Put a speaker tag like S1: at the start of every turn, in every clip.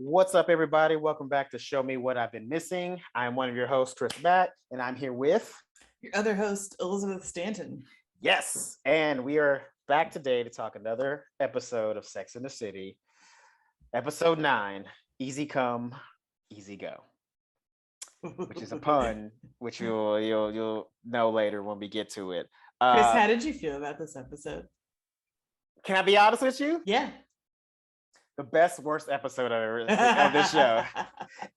S1: What's up, everybody? Welcome back to Show Me What I've Been Missing. I'm one of your hosts, Chris Mack, and I'm here with
S2: your other host, Elizabeth Stanton.
S1: Yes, and we are back today to talk another episode of Sex and the City, episode 9, Easy Come, Easy Go, which is a pun, which you'll know later when we get to it.
S2: Chris, how did you feel about this episode?
S1: Can I be honest with you?
S2: Yeah.
S1: The best, worst episode of this show.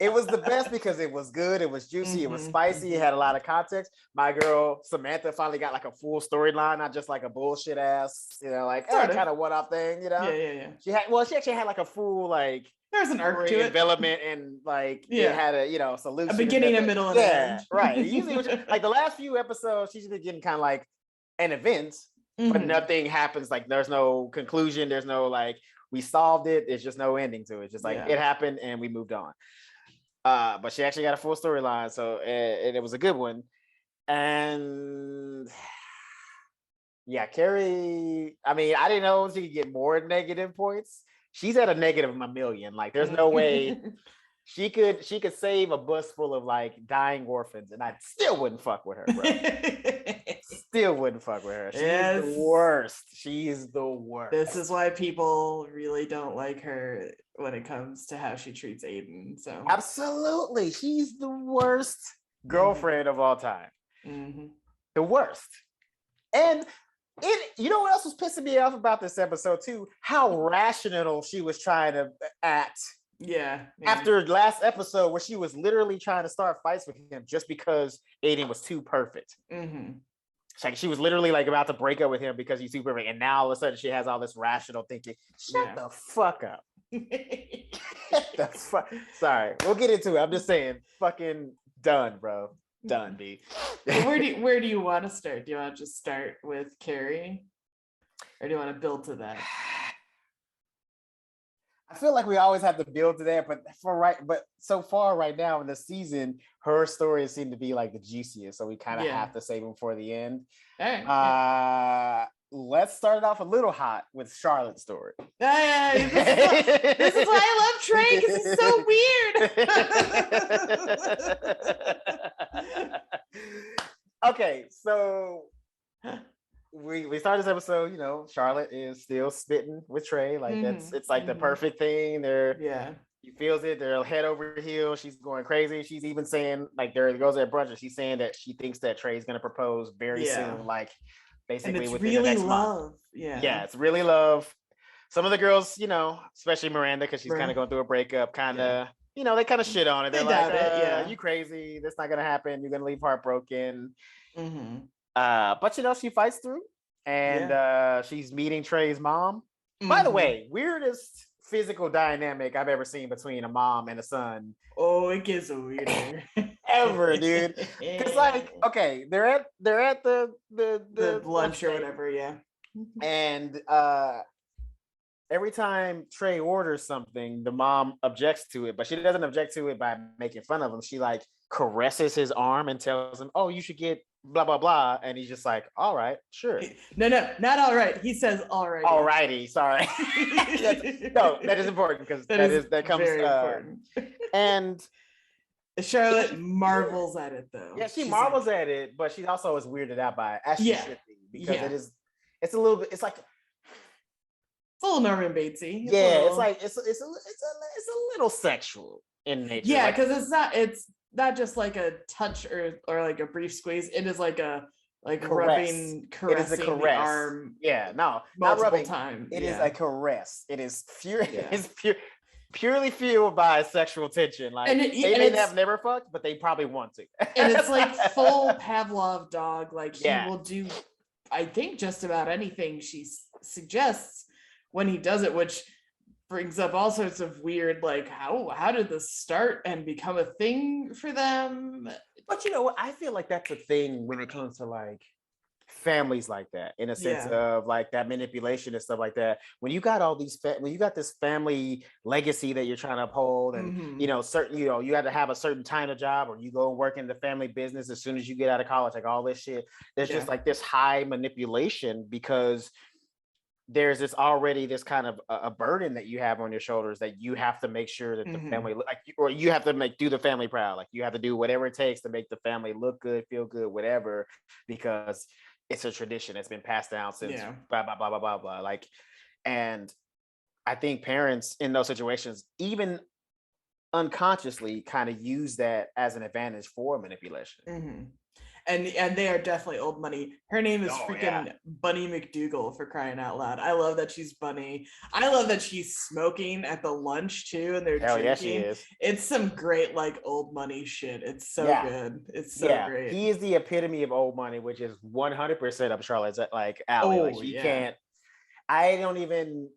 S1: It was the best because it was good, it was juicy, it was spicy, it had a lot of context. My girl Samantha finally got like a full storyline, not just like a bullshit ass, kind of one-off thing,
S2: Yeah.
S1: She actually had like a full like
S2: there's an arc to it,
S1: development, and like it had a solution,
S2: a beginning, a middle, and an end.
S1: Right. Usually, like the last few episodes, she's usually getting kind of like an event, but nothing happens. Like there's no conclusion, there's no like we solved it. There's just no ending to it. Just like it happened and we moved on. But she actually got a full storyline, so and it was a good one. And yeah, Carrie. I mean, I didn't know she could get more negative points. She's at a negative of a million. Like, there's no way she could save a bus full of like dying orphans, and I still wouldn't fuck with her, bro. Still wouldn't fuck with her. She's the worst. She's the worst.
S2: This is why people really don't like her when it comes to how she treats Aiden. So
S1: absolutely, she's the worst girlfriend of all time. The worst. And you know what else was pissing me off about this episode too? How rational she was trying to act.
S2: Yeah.
S1: After last episode, where she was literally trying to start fights with him just because Aiden was too perfect. Like, she was literally like about to break up with him because he's too perfect, and now all of a sudden she has all this rational thinking. Shut the fuck up. The fuck. Sorry, we'll get into it. I'm just saying, fucking done, bro. Done, B.
S2: Where do you want to start? Do you want to just start with Carrie, or do you want to build to that?
S1: I feel like we always have to build to that, but so far right now in the season, her stories seem to be like the juiciest, so we kind of have to save them for the end.
S2: All right.
S1: Let's start it off a little hot with Charlotte's story.
S2: This is why I love Trey, because he's so weird.
S1: Okay, so we started this episode, Charlotte is still spitting with Trey. Like it's like the perfect thing. He feels it, they're head over heels, she's going crazy. She's even saying, like, there goes at brunch, and she's saying that she thinks that Trey's gonna propose very soon, like basically within
S2: really
S1: the next
S2: love
S1: month.
S2: Yeah,
S1: it's really love. Some of the girls, especially Miranda, because she's kind of going through a breakup, kind of they kind of shit on it. They're like, you crazy, that's not gonna happen, you're gonna leave heartbroken. But she fights through, and she's meeting Trey's mom. By the way, weirdest physical dynamic I've ever seen between a mom and a son.
S2: Oh, it gets weirder.
S1: Ever, dude. Because like, okay, they're at the
S2: lunch or whatever,
S1: and every time Trey orders something, the mom objects to it, but she doesn't object to it by making fun of him. She like caresses his arm and tells him, "Oh, you should get blah blah blah," and he's just like, "All right, sure."
S2: No, not all right. He says, "All right."
S1: Alrighty, sorry. No, that is important, because that comes
S2: very important.
S1: And
S2: Charlotte marvels at it, though.
S1: Yeah, she marvels at it, but she also is weirded out by it, as she should be, because it's a little bit, it's like
S2: a little Norman Batesy.
S1: It's a little sexual in nature.
S2: Yeah, because it's not just like a touch or like a brief squeeze. It is like a caressing the arm.
S1: Yeah, no,
S2: not rubbing times.
S1: It is a caress. It is purely fueled by sexual tension. Like, they may have never fucked, but they probably want to.
S2: And it's like full Pavlov dog. Like, he will do, I think, just about anything she suggests when he does it, which brings up all sorts of weird, like, how did this start and become a thing for them?
S1: But you know what? I feel like that's a thing when it comes to like families like that, in a sense of like that manipulation and stuff like that. When you got all these, when you got this family legacy that you're trying to uphold, and certain, you had to have a certain kind of job, or you go and work in the family business as soon as you get out of college, like all this shit. There's just like this high manipulation, because there's already this kind of a burden that you have on your shoulders that you have to make sure that the family or you have to do the family proud. Like you have to do whatever it takes to make the family look good, feel good, whatever, because it's a tradition. It's been passed down since blah, blah, blah, blah, blah, blah. Like, and I think parents in those situations, even unconsciously, kind of use that as an advantage for manipulation.
S2: And they are definitely old money. Her name is Bunny McDougal, for crying out loud. I love that she's Bunny. I love that she's smoking at the lunch too, and they're drinking. Yeah, she is. It's some great like old money shit. It's so good. It's so great.
S1: He is the epitome of old money, which is 100% up Charlotte's like alley. Like she can't. I don't even.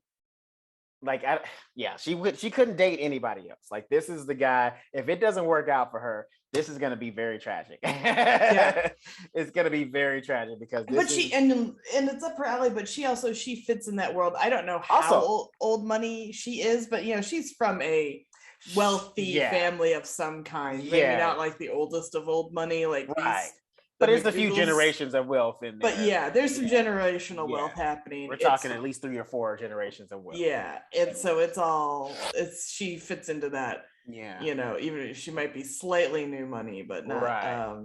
S1: Like, she couldn't date anybody else. Like, this is the guy. If it doesn't work out for her, this is going to be very tragic. It's going to be very tragic because
S2: and it's up her alley, but she fits in that world. I don't know how old money she is, but she's from a wealthy family of some kind. Maybe not like the oldest of old money, like
S1: but there's a few generations of wealth in there.
S2: But there's some generational wealth happening.
S1: We're talking at least 3 or 4 generations of wealth.
S2: Yeah. And so she fits into that. Yeah. Even if she might be slightly new money, but not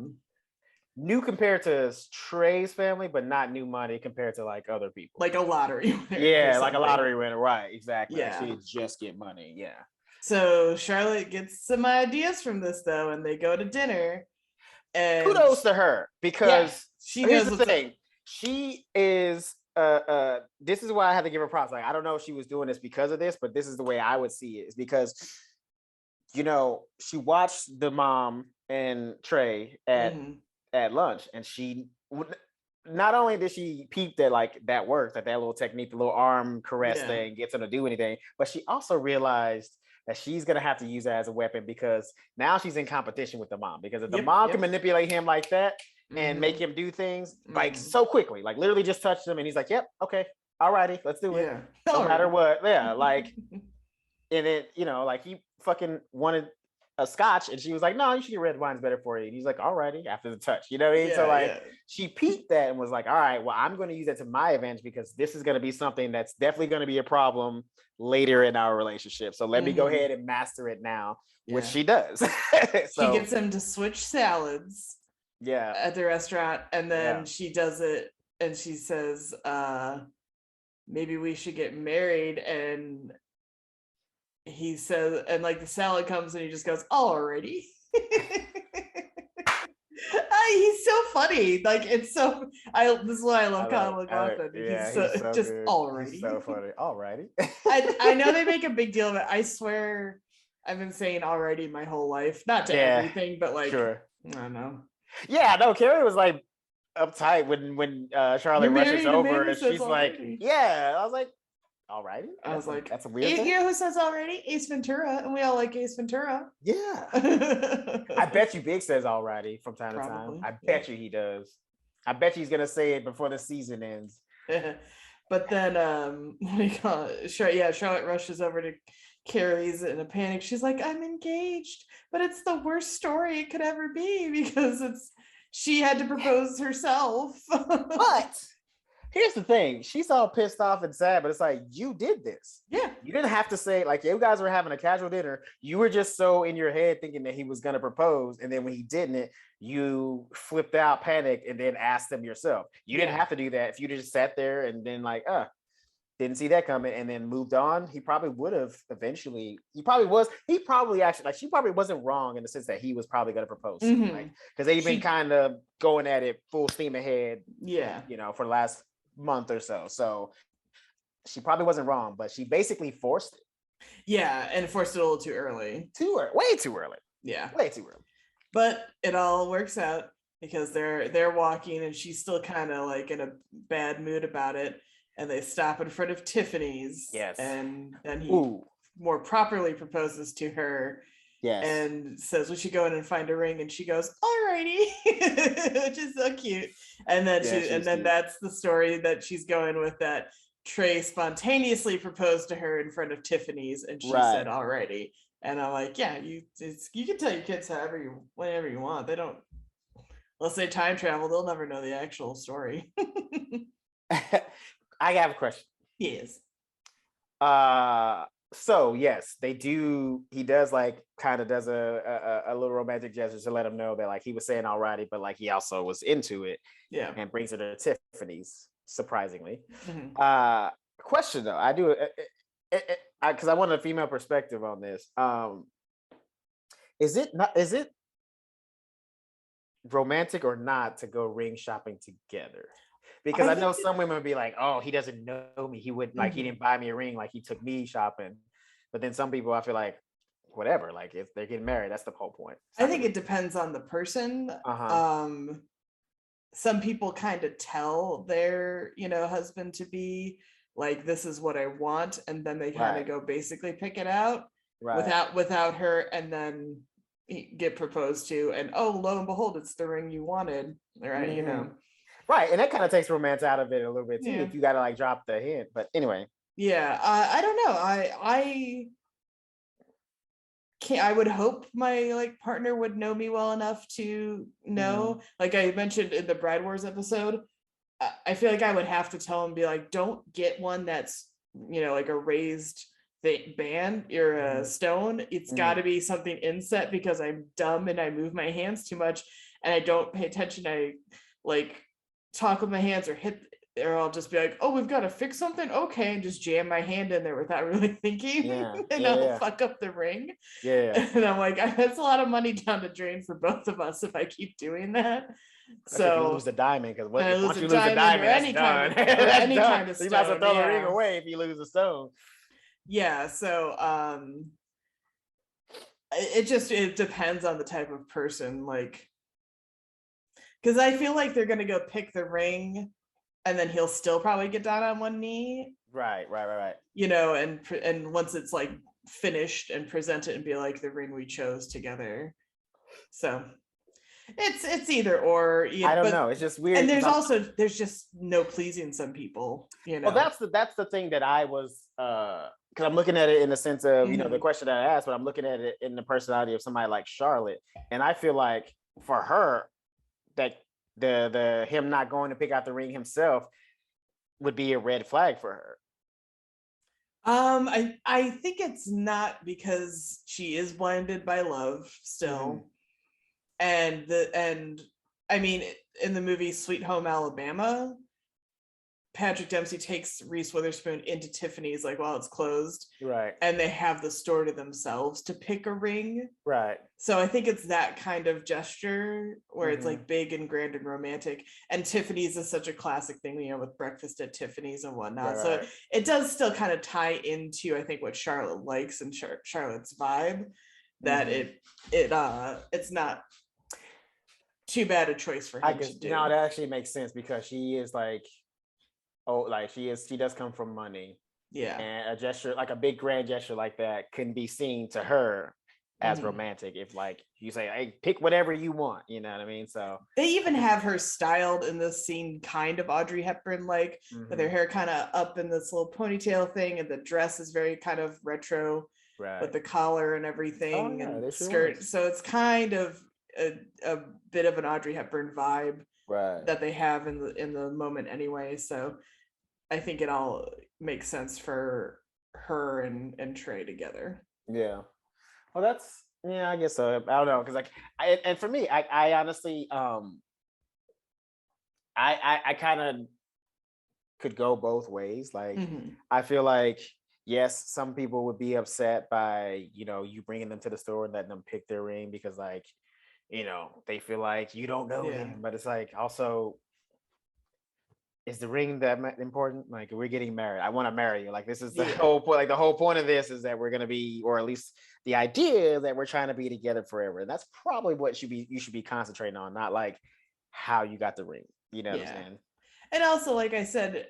S1: new compared to Trey's family, but not new money compared to like other people.
S2: Like a lottery winner.
S1: Yeah, like a lottery winner. Right, exactly. Yeah. She just get money. Yeah.
S2: So Charlotte gets some ideas from this though, and they go to dinner. And
S1: kudos to her because here's the thing. She is this is why I had to give her props. Like I don't know if she was doing this because of this, but this is the way I would see it. Is because she watched the mom and Trey at lunch, and she not only did she peep that like that worked, that little technique, the little arm caress thing gets him to do anything, but she also realized that she's going to have to use that as a weapon because now she's in competition with the mom. Because if the mom can manipulate him like that and make him do things like so quickly, like literally just touch him and he's like, yep, okay, all righty, let's do it. No matter what. Yeah, like, and it, like he fucking wanted a scotch and she was like, no, you should get red wine's better for you. And he's like, all righty, after the touch, you know what I mean? So like she peeped that and was like, all right, well, I'm going to use that to my advantage because this is going to be something that's definitely going to be a problem later in our relationship. So let me go ahead and master it now, which she does.
S2: So, she gets him to switch salads at the restaurant, and then she does it and she says, maybe we should get married. And he says, and like the salad comes and he just goes, alrighty. He's so funny. Like it's so. This is why I love Colin McLaughlin. He's so just good. Alrighty.
S1: He's so funny. Alrighty.
S2: I know they make a big deal of it. I swear, I've been saying alrighty my whole life. Not to everything, but like I don't know.
S1: Yeah, no. Carrie was like uptight when Charlotte rushes over and she's like, "Yeah." I was like, alrighty.
S2: I was like,
S1: that's a weird thing.
S2: You know who says already? Ace Ventura, and we all like Ace Ventura.
S1: Yeah. I bet you Big says alrighty from time to time. I bet you he does. I bet you he's gonna say it before the season ends.
S2: But then what do you call it? Charlotte rushes over to Carrie's in a panic. She's like, I'm engaged, but it's the worst story it could ever be because she had to propose herself.
S1: But here's the thing. She's all pissed off and sad, but it's like, you did this.
S2: Yeah.
S1: You didn't have to say, like, you guys were having a casual dinner. You were just so in your head thinking that he was going to propose. And then when he didn't, you flipped out, panicked, and then asked him yourself. You didn't have to do that. If you just sat there and then like, didn't see that coming and then moved on, he probably would have eventually. He probably actually, like, she probably wasn't wrong in the sense that he was probably going to propose. Like, because they've been kind of going at it full steam ahead. Yeah. For the last month or so she probably wasn't wrong, but she basically forced it,
S2: and forced it a little too early,
S1: way too early, way too early.
S2: But it all works out because they're walking and she's still kind of like in a bad mood about it, and they stop in front of Tiffany's, and then he more properly proposes to her. Yes. And says we should go in and find a ring, and she goes, alrighty, which is so cute. And then then that's the story that she's going with, that Trey spontaneously proposed to her in front of Tiffany's, and she said alrighty. And I'm like, you can tell your kids whatever you want. They don't, unless they time travel, they'll never know the actual story.
S1: I have a question.
S2: Yes.
S1: So yes, they do. He does like kind of does a little romantic gesture to let him know that like he was saying alrighty, but like he also was into it.
S2: Yeah.
S1: And brings her to Tiffany's, surprisingly.
S2: Mm-hmm.
S1: Question though, I do because I want a female perspective on this. Is it romantic or not to go ring shopping together? Because I know some women would be like, "Oh, he doesn't know me. He would like he didn't buy me a ring. Like he took me shopping." But then some people, I feel like, whatever. Like if they're getting married, that's the whole point.
S2: I think it depends on the person. Some people kind of tell their husband to be like, this is what I want, and then they kind of go basically pick it out without her, and then get proposed to, and oh, lo and behold, it's the ring you wanted, right?
S1: Mm-hmm. Right, and that kind of takes romance out of it a little bit too, if you gotta like drop the hint. But anyway,
S2: I don't know. I would hope my like partner would know me well enough to know. Like I mentioned in the Bride Wars episode, I feel like I would have to tell him, be like, don't get one that's like a raised band or a stone. It's got to be something inset, because I'm dumb and I move my hands too much and I don't pay attention. I like talk with my hands or I'll just be like, oh, we've got to fix something, okay, and just jam my hand in there without really thinking. And I'll fuck up the ring. And I'm like, that's a lot of money down the drain for both of us if I keep doing that. So
S1: if you lose the diamond, because once you lose
S2: the
S1: diamond,
S2: any
S1: that's
S2: kind
S1: done.
S2: of, any
S1: done.
S2: kind of
S1: so
S2: stone,
S1: you might as well throw the ring away if you lose a stone.
S2: So it depends on the type of person, like, because I feel like they're gonna go pick the ring and then he'll still probably get down on one knee,
S1: right,
S2: and once it's like finished and presented and be like, the ring we chose together. So it's either or.
S1: I don't know, it's just weird,
S2: and there's just no pleasing some people,
S1: well, that's the thing that I was because I'm looking at it in the sense of the question that I asked, but I'm looking at it in the personality of somebody like Charlotte, and I feel like for her that the him not going to pick out the ring himself would be a red flag for her.
S2: I think it's not, because she is blinded by love still. And I mean, in the movie Sweet Home Alabama, Patrick Dempsey takes Reese Witherspoon into Tiffany's like while it's closed,
S1: right,
S2: and they have the store to themselves to pick a ring,
S1: right.
S2: So I think it's that kind of gesture where it's like big and grand and romantic, and Tiffany's is such a classic thing, with breakfast at Tiffany's and whatnot, so it does still kind of tie into, I think, what Charlotte likes and Charlotte's vibe, that it's not too bad a choice for him to do.
S1: No, that actually makes sense, because she is like, she does come from money. And a gesture, like a big grand gesture like that, can be seen to her as romantic if like you say, hey, pick whatever you want, you know what I mean? So
S2: they even have her styled in this scene kind of Audrey Hepburn like, with her hair kind of up in this little ponytail thing, and the dress is very kind of retro, with the collar and everything, and the skirt. So it's kind of a bit of an Audrey Hepburn vibe that they have in the moment anyway. So I think it all makes sense for her and Trey together.
S1: Well, that's, I guess so. I don't know, because like and for me, I honestly I kind of could go both ways. Like I feel like, yes, some people would be upset by you bringing them to the store and letting them pick their ring, because like they feel like you don't know them. But it's like, also, is the ring that important? Like, we're getting married, I want to marry you, like this is the whole point. Like the whole point of this is that we're going to be, or at least the idea that we're trying to be together forever, and that's probably what you should be concentrating on, not like how you got the ring, what I'm saying?
S2: And also, like I said,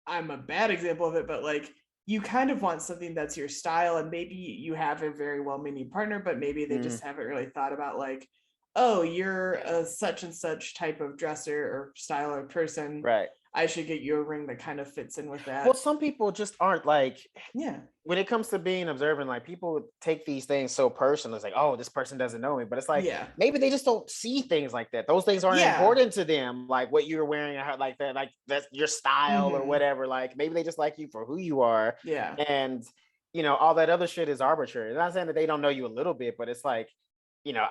S2: I'm a bad example of it, but like, you kind of want something that's your style, and maybe you have a very well-meaning partner, but maybe they just haven't really thought about like, oh, you're a such and such type of dresser or style or person.
S1: Right.
S2: I should get you a ring that kind of fits in with that.
S1: Well, some people just aren't like,
S2: yeah.
S1: When it comes to being observant, like people take these things so personal. It's like, oh, this person doesn't know me, but it's like, maybe they just don't see things like that. Those things aren't important to them, like what you're wearing, like that, like that's your style or whatever. Like maybe they just like you for who you are.
S2: Yeah.
S1: And all that other shit is arbitrary. I'm not saying that they don't know you a little bit, but it's like,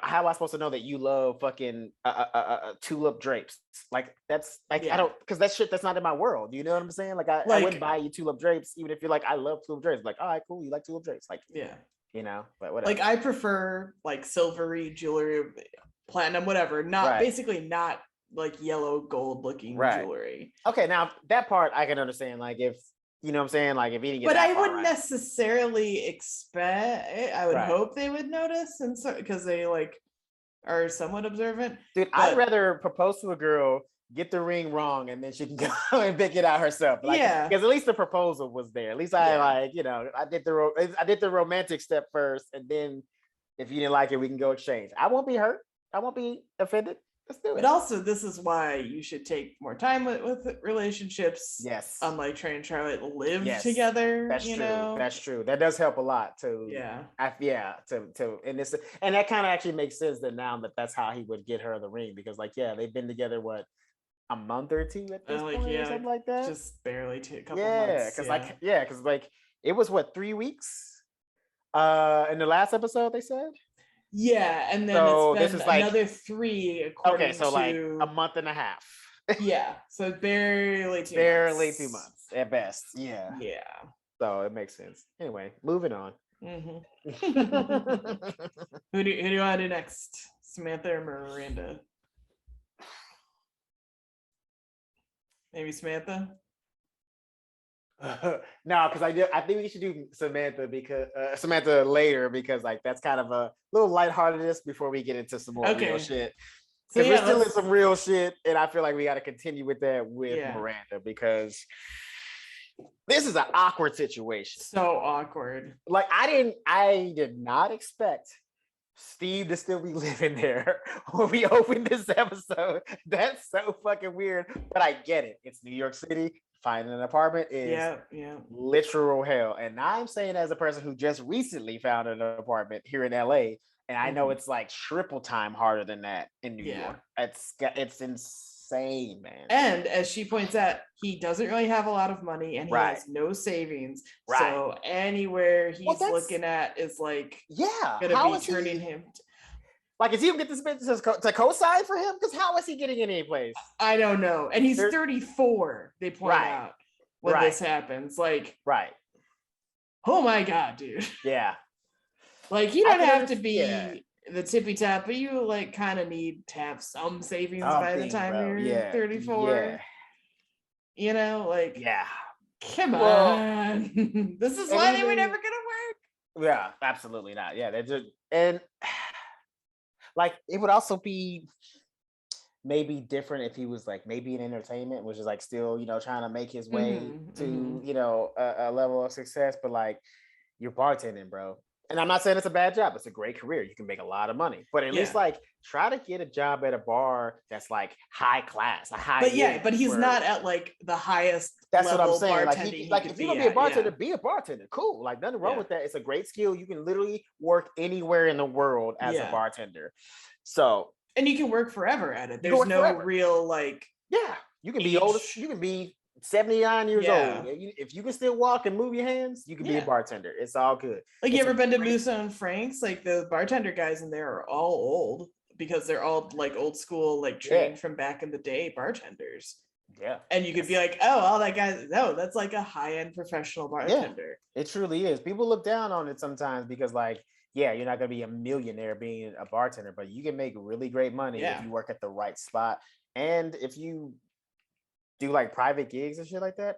S1: how am I supposed to know that you love fucking tulip drapes? Like that's like I don't, because that shit that's not in my world. You know what I'm saying? Like I wouldn't buy you tulip drapes even if you're like, I love tulip drapes. Like, all right, cool, you like tulip drapes? Like, but whatever.
S2: Like I prefer like silvery jewelry, platinum, whatever. Not basically not like yellow gold looking jewelry.
S1: Okay, now that part I can understand. Like if you know what I'm saying? Like if eating it.
S2: But I wouldn't necessarily expect, I would hope they would notice, and so because they like are somewhat observant.
S1: Dude, I'd rather propose to a girl, get the ring wrong, and then she can go and pick it out herself. Like, because at least the proposal was there. At least I did the romantic step first, and then if you didn't like it, we can go exchange. I won't be hurt. I won't be offended. Let's do it.
S2: But also, this is why you should take more time with relationships.
S1: Yes.
S2: Unlike Trey and Charlotte, live together.
S1: That's true. That's true. That does help a lot too.
S2: Yeah.
S1: And that kind of actually makes sense that now that's how he would get her the ring, because they've been together a month or two at this point or something like that.
S2: Just barely a couple months.
S1: Because it was 3 weeks. In the last episode they said.
S2: Yeah, and then it's been another 3 according to
S1: a month and a half.
S2: Yeah, so barely 2 months.
S1: Barely 2 months at best. Yeah.
S2: Yeah.
S1: So it makes sense. Anyway, moving on.
S2: Who do you want to do next? Samantha or Miranda? Maybe Samantha?
S1: No, because I think we should do Samantha later, because that's kind of a little lightheartedness before we get into some more real shit. Because we're still in some real shit, and I feel like we got to continue with that with Miranda, because this is an awkward situation.
S2: So awkward.
S1: Like I did not expect Steve to still be living there when we opened this episode. That's so fucking weird, but I get it. It's New York City. Finding an apartment is literal hell. And I'm saying, as a person who just recently found an apartment here in LA, and I know it's like triple time harder than that in New York. It's insane, man.
S2: And as she points out, he doesn't really have a lot of money, and he has no savings. So anywhere he's looking at is like gonna be turning him.
S1: Like, is he gonna get this bitch to co-sign for him? Because how is he getting in any place?
S2: I don't know. And he's 34, they point out when this happens. Like, oh my God, dude.
S1: Yeah.
S2: Like, you don't have to be the tippy top, but you like kind of need to have some savings by the time you're 34. Yeah. You know, like, come on. This is why they were never gonna work.
S1: Yeah, absolutely not. Yeah, they're just, and like, it would also be maybe different if he was like maybe in entertainment, which is like still, trying to make his way to, a level of success, but like, you're bartending, bro. And I'm not saying it's a bad job. It's a great career. You can make a lot of money, but at least like try to get a job at a bar that's like high class,
S2: but he's not at like the highest.
S1: That's
S2: level
S1: what I'm
S2: bartending.
S1: saying. Like if you're gonna be a bartender, be a bartender. Cool. Like nothing wrong with that. It's a great skill. You can literally work anywhere in the world as a bartender. So,
S2: and you can work forever at it. There's no real like.
S1: Yeah, you can be older. You can be 79 years old. If you can still walk and move your hands, you can be a bartender. It's all good.
S2: Like, you ever been to Musa and Frank's? Like, the bartender guys in there are all old, because they're all like old school, like trained from back in the day bartenders.
S1: Yeah.
S2: And you could be like, oh, all that guy, no, that's like a high-end professional bartender.
S1: Yeah, it truly is. People look down on it sometimes because like, you're not going to be a millionaire being a bartender, but you can make really great money if you work at the right spot. And if you do like private gigs and shit like that,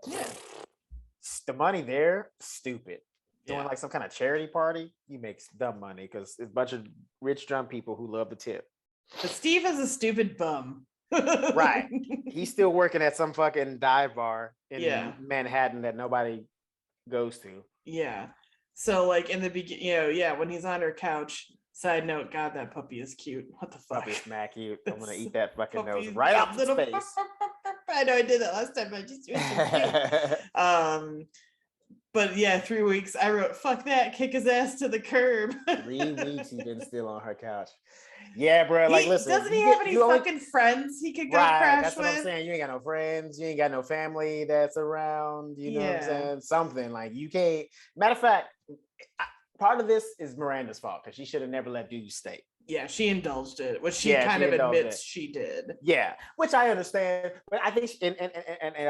S1: the money there, stupid. Doing like some kind of charity party, you make dumb money because it's a bunch of rich drunk people who love the tip.
S2: But Steve is a stupid bum.
S1: Right. He's still working at some fucking dive bar in Manhattan that nobody goes to.
S2: Yeah. So like in the beginning, when he's on her couch. Side note, God, that puppy is cute. What the fuck?
S1: Puppy's Mack cute. I'm gonna eat that fucking nose right off his face.
S2: I know I did that last time. I just but yeah, 3 weeks. I wrote, "Fuck that, kick his ass to the curb."
S1: 3 weeks he's been still on her couch. Yeah, bro. Like, listen,
S2: doesn't he have any fucking friends he could go crash
S1: that's
S2: with?
S1: what I'm saying. You ain't got no friends. You ain't got no family that's around. You know what I'm saying? Something like you can't. Matter of fact, part of this is Miranda's fault because she should have never let dude stay.
S2: Yeah, she indulged it, which she kind of admits she did.
S1: Yeah, which I understand, but I think, and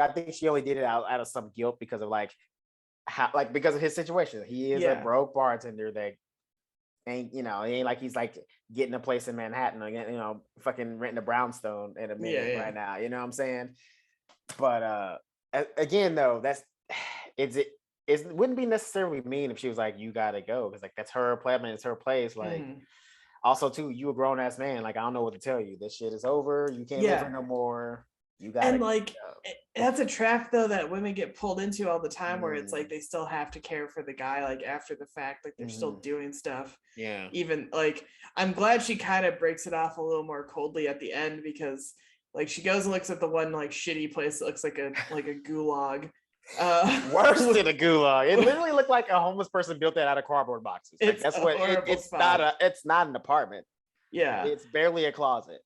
S1: I think she only did it out of some guilt because of because of his situation. He is a broke bartender that ain't, he ain't like he's like getting a place in Manhattan or fucking renting a brownstone in a minute right now. You know what I'm saying? But again, though, it wouldn't be necessarily mean if she was like, you gotta go, because like that's her place. It's her place. Like, also too, you a grown ass man. Like, I don't know what to tell you. This shit is over. You can't live here no more. You got, and
S2: like that's a trap though that women get pulled into all the time, where it's like they still have to care for the guy like after the fact, like they're still doing stuff. Yeah. Even like, I'm glad she kind of breaks it off a little more coldly at the end, because like she goes and looks at the one like shitty place that looks like a gulag.
S1: Worse than a gulag. It literally looked like a homeless person built that out of cardboard boxes. Like, that's what it's not. It's not an apartment. Yeah. It's barely a closet.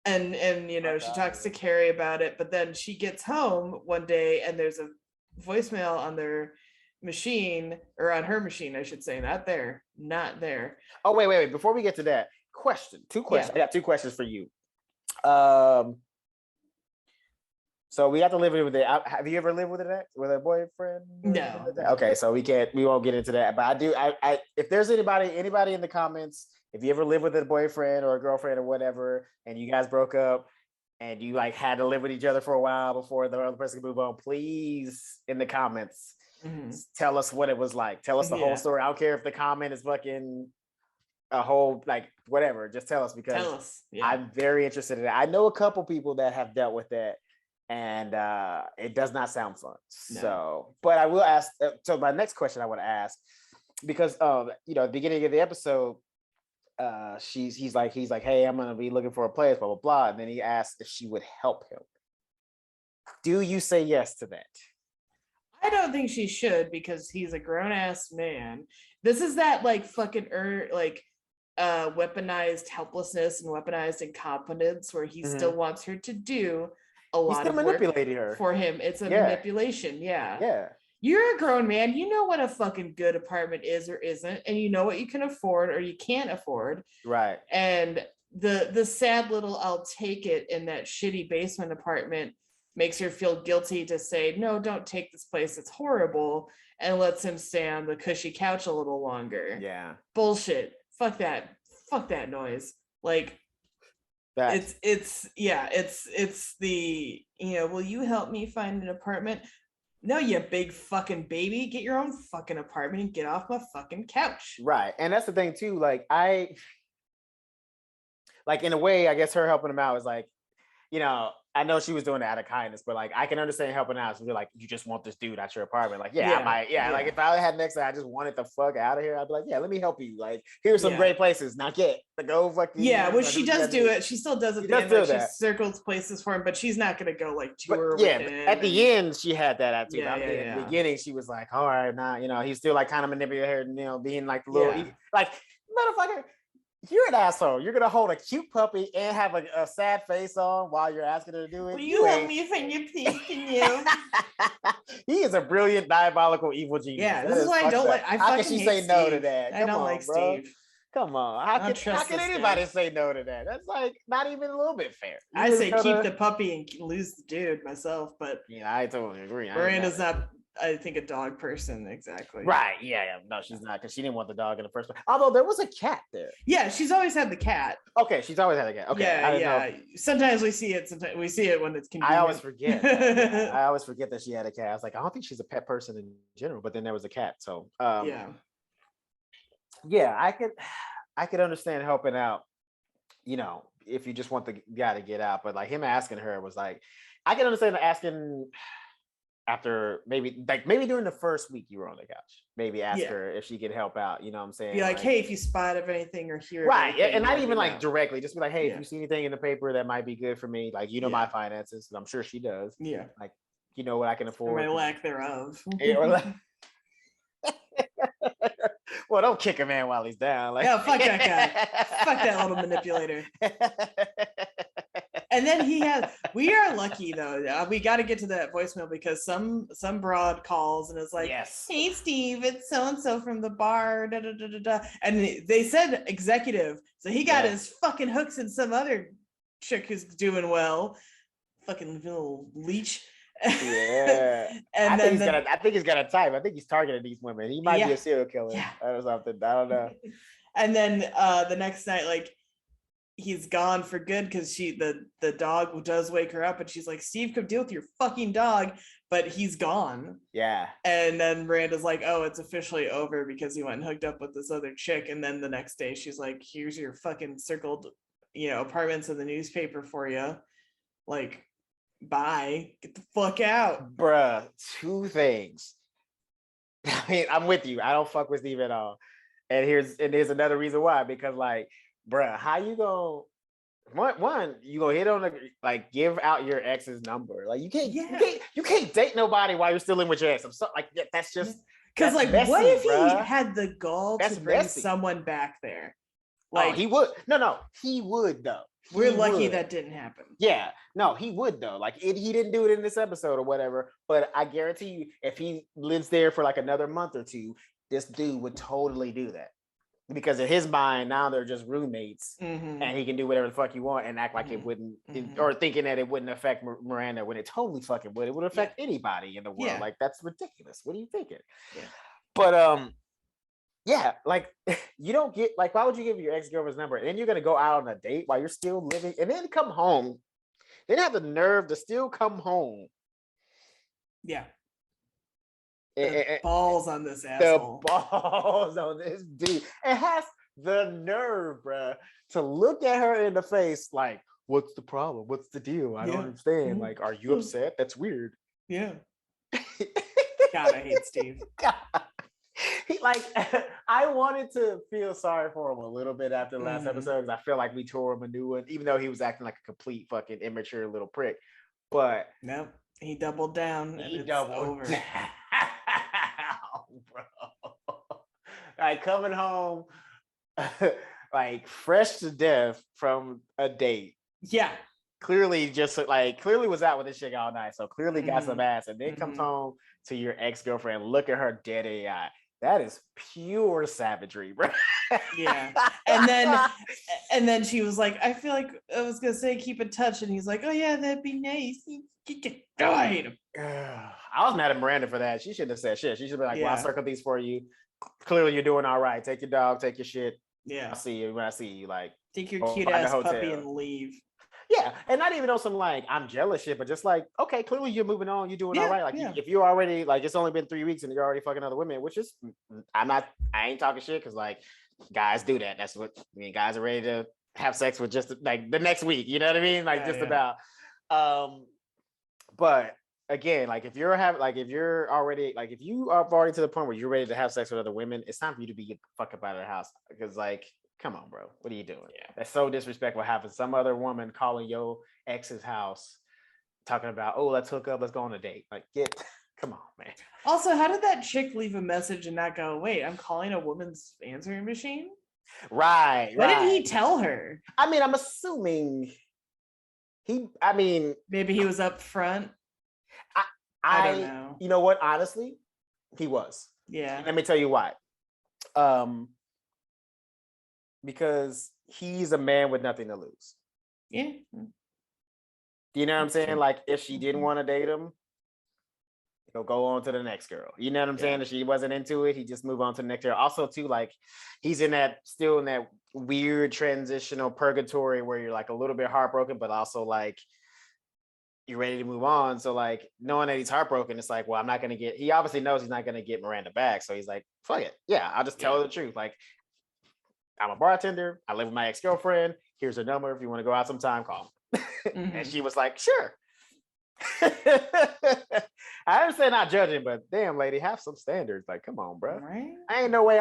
S2: And she talks to Carrie about it, but then she gets home one day and there's a voicemail on their machine, or on her machine, I should say, not there.
S1: Oh, wait. Before we get to that, two questions. I got 2 questions for you. So we have to live with it. Have you ever lived with a boyfriend?
S2: No.
S1: Okay, so we won't get into that. But I do. I if there's anybody in the comments, if you ever live with a boyfriend or a girlfriend or whatever, and you guys broke up and you like had to live with each other for a while before the other person could move on, please in the comments tell us what it was like. Tell us the whole story. I don't care if the comment is fucking a whole like whatever. Just tell us, because I'm very interested in it. I know a couple people that have dealt with that. And it does not sound fun. No. So, but I will ask. So my next question I want to ask, because at the beginning of the episode, he's like, hey, I'm gonna be looking for a place, blah blah blah, and then he asked if she would help him. Do you say yes to that?
S2: I don't think she should, because he's a grown ass man. This is that like fucking weaponized helplessness and weaponized incompetence, where he still wants her to do a lot of work for him. It's a manipulation. Yeah. You're a grown man. You know what a fucking good apartment is or isn't, and you know what you can afford or you can't afford. Right. And the sad little I'll take it in that shitty basement apartment makes her feel guilty to say, no, don't take this place, it's horrible, and lets him stay on the cushy couch a little longer. Yeah. Bullshit. Fuck that noise. Like, it's the, will you help me find an apartment? No, you big fucking baby, get your own fucking apartment and get off my fucking couch.
S1: Right. And that's the thing too. Like, in a way, I guess her helping him out is like, I know she was doing it out of kindness, but like, I can understand helping out. So you're like, you just want this dude at your apartment. Like, I might, like if I had next time, I just wanted the fuck out of here, I'd be like, let me help you. Like, here's some great places. Not yet. To go fucking.
S2: Yeah, well, she does do it. She still does it. She circles places for him, but she's not going to go like tour with him.
S1: At the end, she had that attitude. At the beginning, she was like, all right, now, he's still like kind of manipulating her, being like the little, like, motherfucker. You're an asshole. You're gonna hold a cute puppy and have a sad face on while you're asking her to do it.
S2: Will you help me find your place? Can you?
S1: He is a brilliant, diabolical, evil genius.
S2: Yeah, this is why I don't like.
S1: How can she say no to that?
S2: I don't like Steve.
S1: Come on. How can anybody say no to that? That's like not even a little bit fair.
S2: I say keep the puppy and lose the dude myself, but
S1: I totally agree.
S2: Miranda's not, I think, a dog person. Exactly.
S1: Right. Yeah. No, she's not, because she didn't want the dog in the first place. Although there was a cat there.
S2: Yeah, she's always had the cat.
S1: Okay, she's always had a cat. Okay.
S2: Yeah. Sometimes we see it. Sometimes we see it when it's convenient.
S1: I always forget. I always forget that she had a cat. I was like, I don't think she's a pet person in general. But then there was a cat. So yeah, I could understand helping out. If you just want the guy to get out, but like him asking her was like, I can understand asking. after maybe during the first week you were on the couch, maybe ask her if she could help out. You know what I'm saying?
S2: Be like, hey, if you spot of anything or hear
S1: right,
S2: anything,
S1: and not even like directly, just be like, hey, if you see anything in the paper that might be good for me, like my finances, and I'm sure she does.
S2: Yeah,
S1: like you know what I can afford,
S2: or my lack thereof.
S1: Well, don't kick a man while he's down. Like,
S2: yeah, fuck that guy. Fuck that little manipulator. And then we are lucky though. We got to get to that voicemail because some broad calls and is like, hey Steve, it's so-and-so from the bar, da, da, da, da, da. And they said executive. So he got his fucking hooks in some other chick who's doing well. Fucking little leech.
S1: Yeah. And I think he's got a type. I think he's targeting these women. He might be a serial killer or something. I don't know.
S2: And then the next night, like, he's gone for good because the dog does wake her up and she's like, Steve, come deal with your fucking dog, but he's gone.
S1: Yeah.
S2: And then Miranda's like, oh, it's officially over because he went and hooked up with this other chick. And then the next day she's like, here's your fucking circled, apartments in the newspaper for you. Like, bye, get the fuck out.
S1: Bruh, two things. I mean, I'm with you. I don't fuck with Steve at all. And there's another reason why, because like, bruh, how you gonna you gonna hit on the give out your ex's number? Like you can't date nobody while you're still in with your ex. I'm so like that's just
S2: because like
S1: messy,
S2: what if
S1: bruh.
S2: he had the gall to bring someone back there? Like
S1: he would. No, he would though.
S2: We're lucky that didn't happen.
S1: Yeah, no, he would though. Like he didn't do it in this episode or whatever. But I guarantee you, if he lives there for like another month or two, this dude would totally do that. Because in his mind, now they're just roommates, and he can do whatever the fuck he want and act like it wouldn't, or thinking that it wouldn't affect Miranda when it totally fucking would. It would affect anybody in the world. Like that's ridiculous. What are you thinking? Yeah. But like you don't get like, why would you give your ex-girlfriend's number and then you're gonna go out on a date while you're still living and then come home? They have the nerve to still come home.
S2: Yeah. Balls on this asshole.
S1: The balls on this dude. It has the nerve, bruh, to look at her in the face like, what's the problem? What's the deal? I don't understand. Like, are you upset? That's weird.
S2: Yeah. God, I hate Steve. God.
S1: I wanted to feel sorry for him a little bit after the last episode because I feel like we tore him a new one, even though he was acting like a complete fucking immature little prick. But
S2: no, he doubled down.
S1: He doubled down. Bro. Like coming home like fresh to death from a date.
S2: Yeah.
S1: Clearly was out with this chick all night. So clearly got some ass and then comes home to your ex-girlfriend, look at her dead in the eye. That is pure savagery, bro.
S2: Yeah. And then she was like, I feel like I was gonna say keep in touch. And he's like, oh yeah, that'd be nice. I hate him.
S1: I was mad at Miranda for that. She shouldn't have said shit. She should be like, well, I'll circle these for you. Clearly you're doing all right. Take your dog, take your shit.
S2: Yeah.
S1: I'll see you when I see you. Like,
S2: take your cute ass puppy and leave.
S1: Yeah. And not even on some like I'm jealous shit, but just like, okay, clearly you're moving on, you're doing all right. Like if you're already like it's only been 3 weeks and you're already fucking other women, which is I ain't talking shit because like guys do that. That's what guys are ready to have sex with just like the next week, you know what I mean? Like about. But again, like if you are already to the point where you're ready to have sex with other women, it's time for you to be fuck up out of the house. Because like, come on, bro, what are you doing? Yeah, that's so disrespectful. Having some other woman calling your ex's house, talking about, oh, let's hook up, let's go on a date. Like, come on, man.
S2: Also, how did that chick leave a message and not go, wait, I'm calling a woman's answering machine?
S1: Right.
S2: What did he tell her?
S1: I mean, I'm assuming.
S2: Maybe he was up front. I don't know.
S1: You know what? Honestly, he was.
S2: Yeah.
S1: Let me tell you why. Because he's a man with nothing to lose.
S2: Yeah.
S1: You know what I'm saying? Like, if she didn't want to date him, he'll go on to the next girl. You know what I'm saying? If she wasn't into it, he just move on to the next girl. Also, too, like, he's still in that weird transitional purgatory where you're like a little bit heartbroken, but also like you're ready to move on. So like knowing that he's heartbroken, it's like, well, he obviously knows he's not going to get Miranda back. So he's like, fuck it. Yeah, I'll just tell her the truth. Like, I'm a bartender. I live with my ex-girlfriend. Here's her number. If you want to go out sometime, call me. And she was like, sure. I didn't say not judging, but damn, lady, have some standards. Like, come on, bro.
S2: Right?
S1: Ain't no way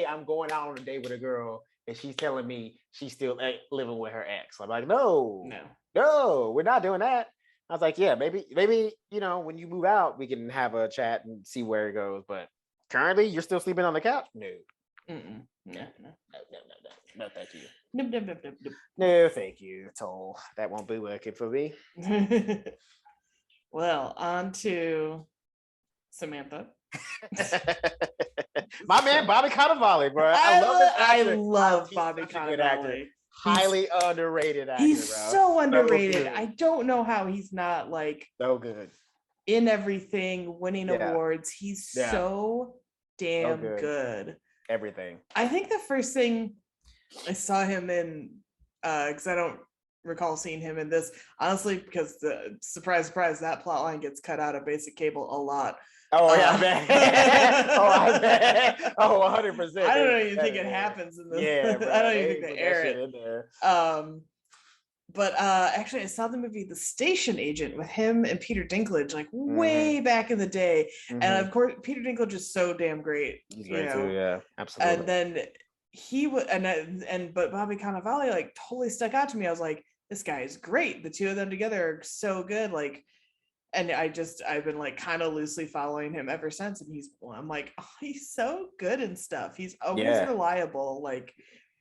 S1: I'm going out on a date with a girl and she's telling me she's still living with her ex. I'm like, no, we're not doing that. I was like, yeah, maybe, when you move out, we can have a chat and see where it goes. But currently, you're still sleeping on the couch? No. No, thank you. No, thank you. Toll. That won't be working for me.
S2: Well, on to Samantha.
S1: My man, Bobby Cannavale, bro.
S2: I love Bobby Cannavale.
S1: Highly underrated actor.
S2: He's
S1: bro.
S2: so underrated. I don't know how he's not like
S1: so good
S2: in everything, winning awards. He's so damn good.
S1: Everything.
S2: I think the first thing I saw him in, because I don't recall seeing him in this, honestly, because the surprise, that plot line gets cut out of Basic Cable a lot.
S1: Oh, yeah, I bet. I bet. Oh, 100%.
S2: I don't even think it happens in this.
S1: Yeah, bro.
S2: I don't even think they air it. In there. But actually, I saw the movie The Station Agent with him and Peter Dinklage, like way back in the day. And of course, Peter Dinklage is so damn great.
S1: He's great too, yeah, absolutely.
S2: And then he would, but Bobby Cannavale like totally stuck out to me. I was like, this guy is great. The two of them together are so good. Like, and I've been like kind of loosely following him ever since. And I'm like, oh, he's so good and stuff. He's always reliable, like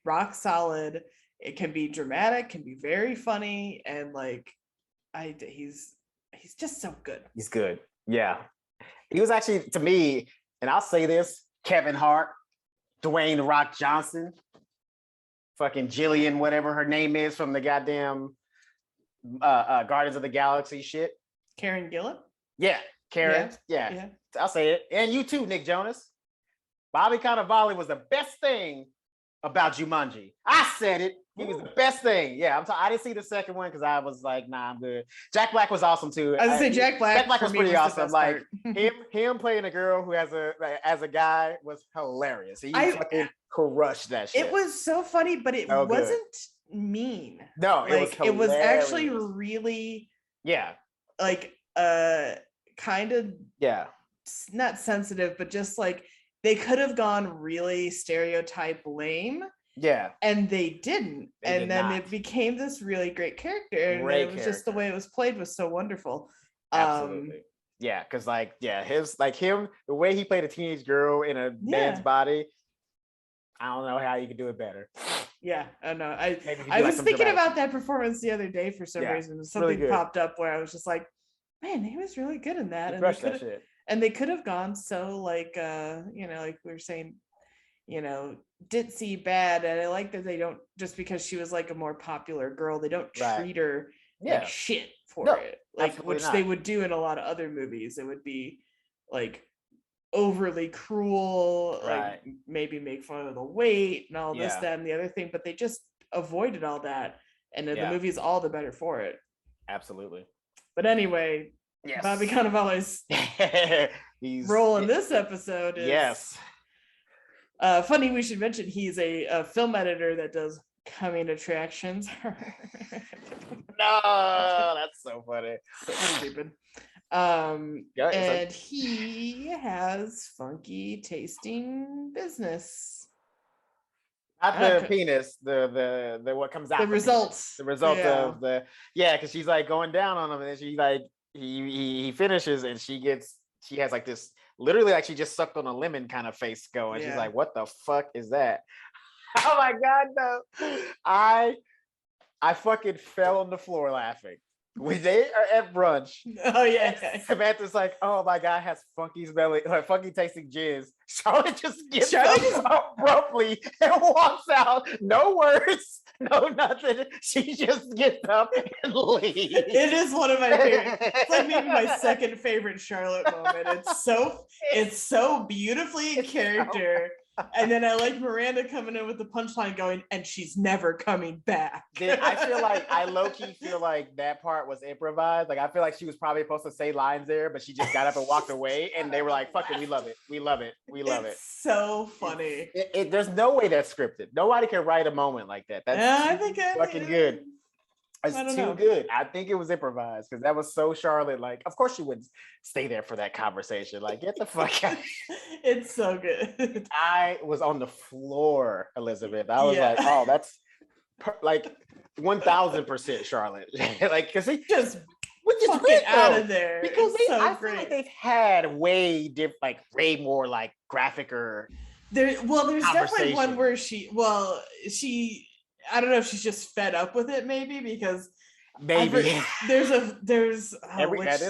S2: rock solid. It can be dramatic, can be very funny, and like, he's just so good.
S1: He's good. Yeah, he was actually, to me, and I'll say this: Kevin Hart, Dwayne "The Rock" Johnson, fucking Jillian, whatever her name is from the goddamn Guardians of the Galaxy shit.
S2: Karen Gillan?
S1: Yeah, Karen. Yeah. I'll say it. And you too, Nick Jonas. Bobby Cannavale was the best thing about Jumanji. I said it. He was the best thing. Yeah, I didn't see the second one because I was like, nah, I'm good. Jack Black was awesome too.
S2: I was gonna say Jack Black
S1: was pretty awesome. Like him playing a girl who as a guy was hilarious. He fucking crushed that shit.
S2: It was so funny, but it wasn't mean.
S1: No,
S2: it was actually really like kind of not sensitive, but just like they could have gone really stereotype lame.
S1: Yeah.
S2: And they didn't. Then it became this really great character. And it was just the way it was played was so wonderful.
S1: Absolutely. Yeah, because the way he played a teenage girl in a man's body, I don't know how you could do it better.
S2: Yeah, I know. I was thinking about that performance the other day for some reason. Something really popped up where I was just like, man, he was really good in that. And they could have gone so like like we were saying, ditzy bad. And I like that they don't, just because she was like a more popular girl, they don't treat her like shit for it. Like, which they would do in a lot of other movies. It would be like overly cruel, like maybe make fun of the weight and all this, that, and the other thing, but they just avoided all that. And the movie's all the better for it.
S1: Absolutely.
S2: But anyway, Bobby Cannavale's role in this episode is funny. We should mention he's a film editor that does coming attractions.
S1: No, that's so funny.
S2: So stupid. And he has funky tasting business.
S1: Not the penis, the what comes out.
S2: The results.
S1: The result of because she's like going down on him, and then she like he finishes, and she has like this literally like she just sucked on a lemon kind of face going. She's like, what the fuck is that? Oh my god, no. I fucking fell on the floor laughing. When they are at brunch, Samantha's like, "Oh my god, has funky tasting jizz." Charlotte just gets up abruptly and walks out. No words, no nothing. She just gets up and leaves.
S2: It is one of my favorite. It's like maybe my second favorite Charlotte moment. It's so beautifully in character. And then I like Miranda coming in with the punchline going, and she's never coming back.
S1: I low-key feel like that part was improvised. Like I feel like she was probably supposed to say lines there, but she just got up and walked away, and they were like, fuck it, we love it. We love it. We love it.
S2: So funny.
S1: There's no way that's scripted. Nobody can write a moment like that. That's fucking good. It's too good. I think it was improvised because that was so Charlotte. Like, of course she wouldn't stay there for that conversation. Like, get the fuck out.
S2: It's so good.
S1: I was on the floor, Elizabeth. I was like, oh, that's like 1000% Charlotte. Like, because he just
S2: get out of there.
S1: Because I feel like they've had way more like graphicer.
S2: There's definitely one where she I don't know if she's just fed up with it, maybe, because
S1: maybe
S2: this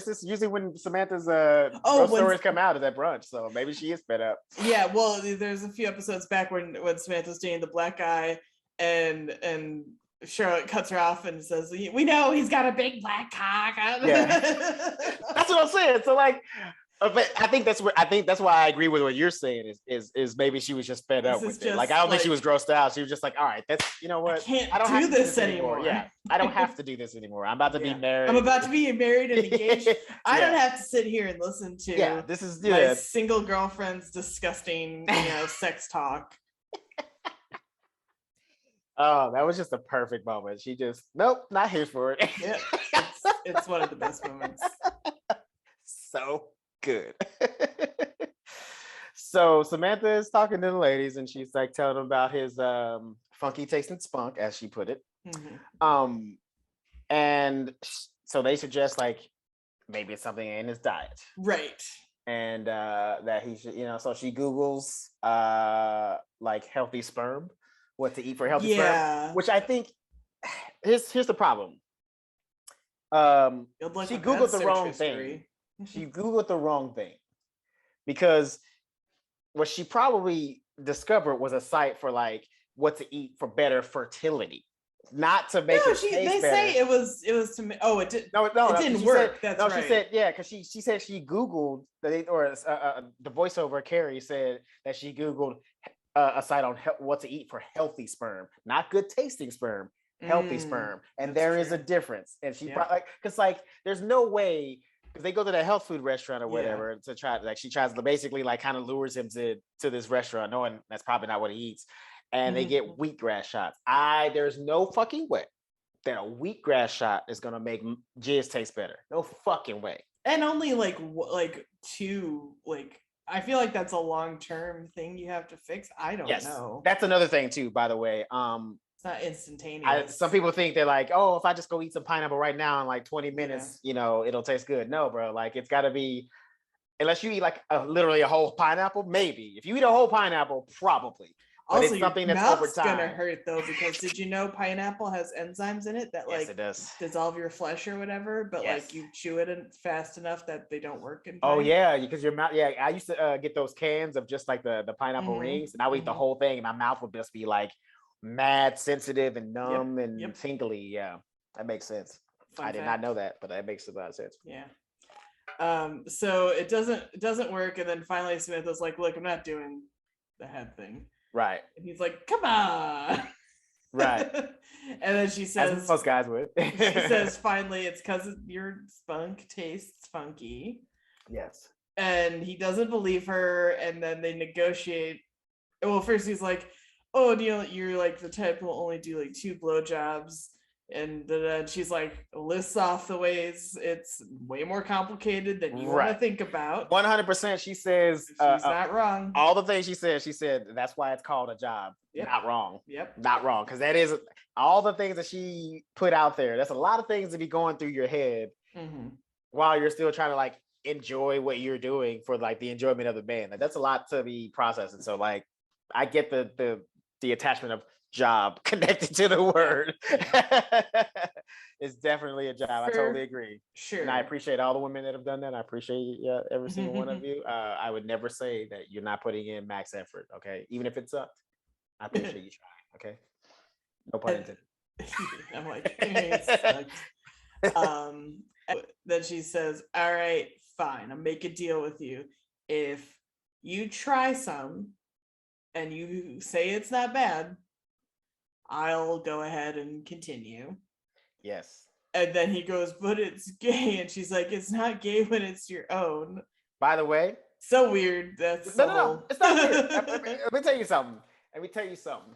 S1: is usually when Samantha's stories come out is at brunch, so maybe she is fed up.
S2: Yeah, well, there's a few episodes back when Samantha's dating the black guy, and Charlotte cuts her off and says, "We know he's got a big black cock."
S1: Yeah, that's what I'm saying. So like. But I think that's why I agree with what you're saying is maybe she was just fed up with it. Like, I don't think she was grossed out. She was just like, all right, that's, you know what?
S2: I don't do this anymore.
S1: Yeah, I don't have to do this anymore. I'm about to be married.
S2: I'm about to be married and engaged. I don't have to sit here and listen to
S1: this is
S2: my single girlfriend's disgusting, sex talk.
S1: Oh, that was just a perfect moment. She just, nope, not here for it.
S2: Yeah, it's one of the best moments.
S1: So good. So Samantha is talking to the ladies and she's like telling them about his funky tasting spunk, as she put it. Mm-hmm. And so they suggest like maybe it's something in his diet,
S2: right?
S1: And that he should, so she Googles like healthy sperm, what to eat for healthy sperm, which I think here's the problem. She Googled the wrong thing. She Googled the wrong thing, because what she probably discovered was a site for like what to eat for better fertility, not to make it taste better.
S2: They say it was to. Oh, it did.
S1: No,
S2: it didn't work. That's right.
S1: She said because she said she Googled the voiceover Carrie said that she Googled a site on what to eat for healthy sperm, not good tasting sperm, healthy sperm, and there is a difference. And she because like there's no way. If they go to the health food restaurant or whatever to try, like she tries to basically like kind of lures him to this restaurant, knowing that's probably not what he eats, and they get wheatgrass shots. There's no fucking way that a wheatgrass shot is gonna make jizz taste better. No fucking way.
S2: And only like two, like I feel like that's a long-term thing you have to fix. I don't know.
S1: That's another thing too, by the way.
S2: It's not instantaneous.
S1: Some people think they're like, oh, if I just go eat some pineapple right now in like 20 minutes, it'll taste good. No, bro. Like it's got to be, unless you eat like literally a whole pineapple, maybe. If you eat a whole pineapple, probably. But
S2: also,
S1: it's something
S2: your
S1: that's
S2: mouth's
S1: over time.
S2: Gonna hurt though, because did you know pineapple has enzymes in it that like
S1: it does.
S2: Dissolve your flesh or whatever, but like you chew it fast enough that they don't work in time.
S1: Oh yeah, because your mouth. Yeah, I used to get those cans of just like the pineapple rings, and I would eat the whole thing, and my mouth would just be like mad sensitive and numb and tingly. Yeah, that makes sense. I did not know that, but that makes a lot of sense.
S2: Yeah. So it doesn't work, and then finally Samantha's like, look, I'm not doing the head thing.
S1: Right.
S2: And he's like, come on.
S1: Right.
S2: And then she says,
S1: as most guys would.
S2: She says, finally, it's because your spunk tastes funky.
S1: Yes.
S2: And he doesn't believe her, and then they negotiate. Well, first he's like, oh, you're like the type who will only do like 2 blowjobs. And then she's like, lists off the ways it's way more complicated than you want to think about.
S1: 100%. She says
S2: she's not wrong.
S1: All the things she said that's why it's called a job. Not wrong. Not wrong. Because that is all the things that she put out there. That's a lot of things to be going through your head while you're still trying to like enjoy what you're doing for like the enjoyment of the band. Like, that's a lot to be processing. So like I get the attachment of job connected to the word. It's definitely a job. I totally agree.
S2: Sure.
S1: And I appreciate all the women that have done that. I appreciate every single one of you. I would never say that you're not putting in max effort. Okay, even if it sucked, I appreciate you trying. Okay, no pun intended.
S2: I'm like, it sucked. Then she says, all right, fine, I'll make a deal with you. If you try some and you say it's not bad, I'll go ahead and continue.
S1: Yes.
S2: And then he goes, but it's gay. And she's like, it's not gay when it's your own.
S1: By the way.
S2: So weird. That's
S1: no. It's not weird. Let me tell you something.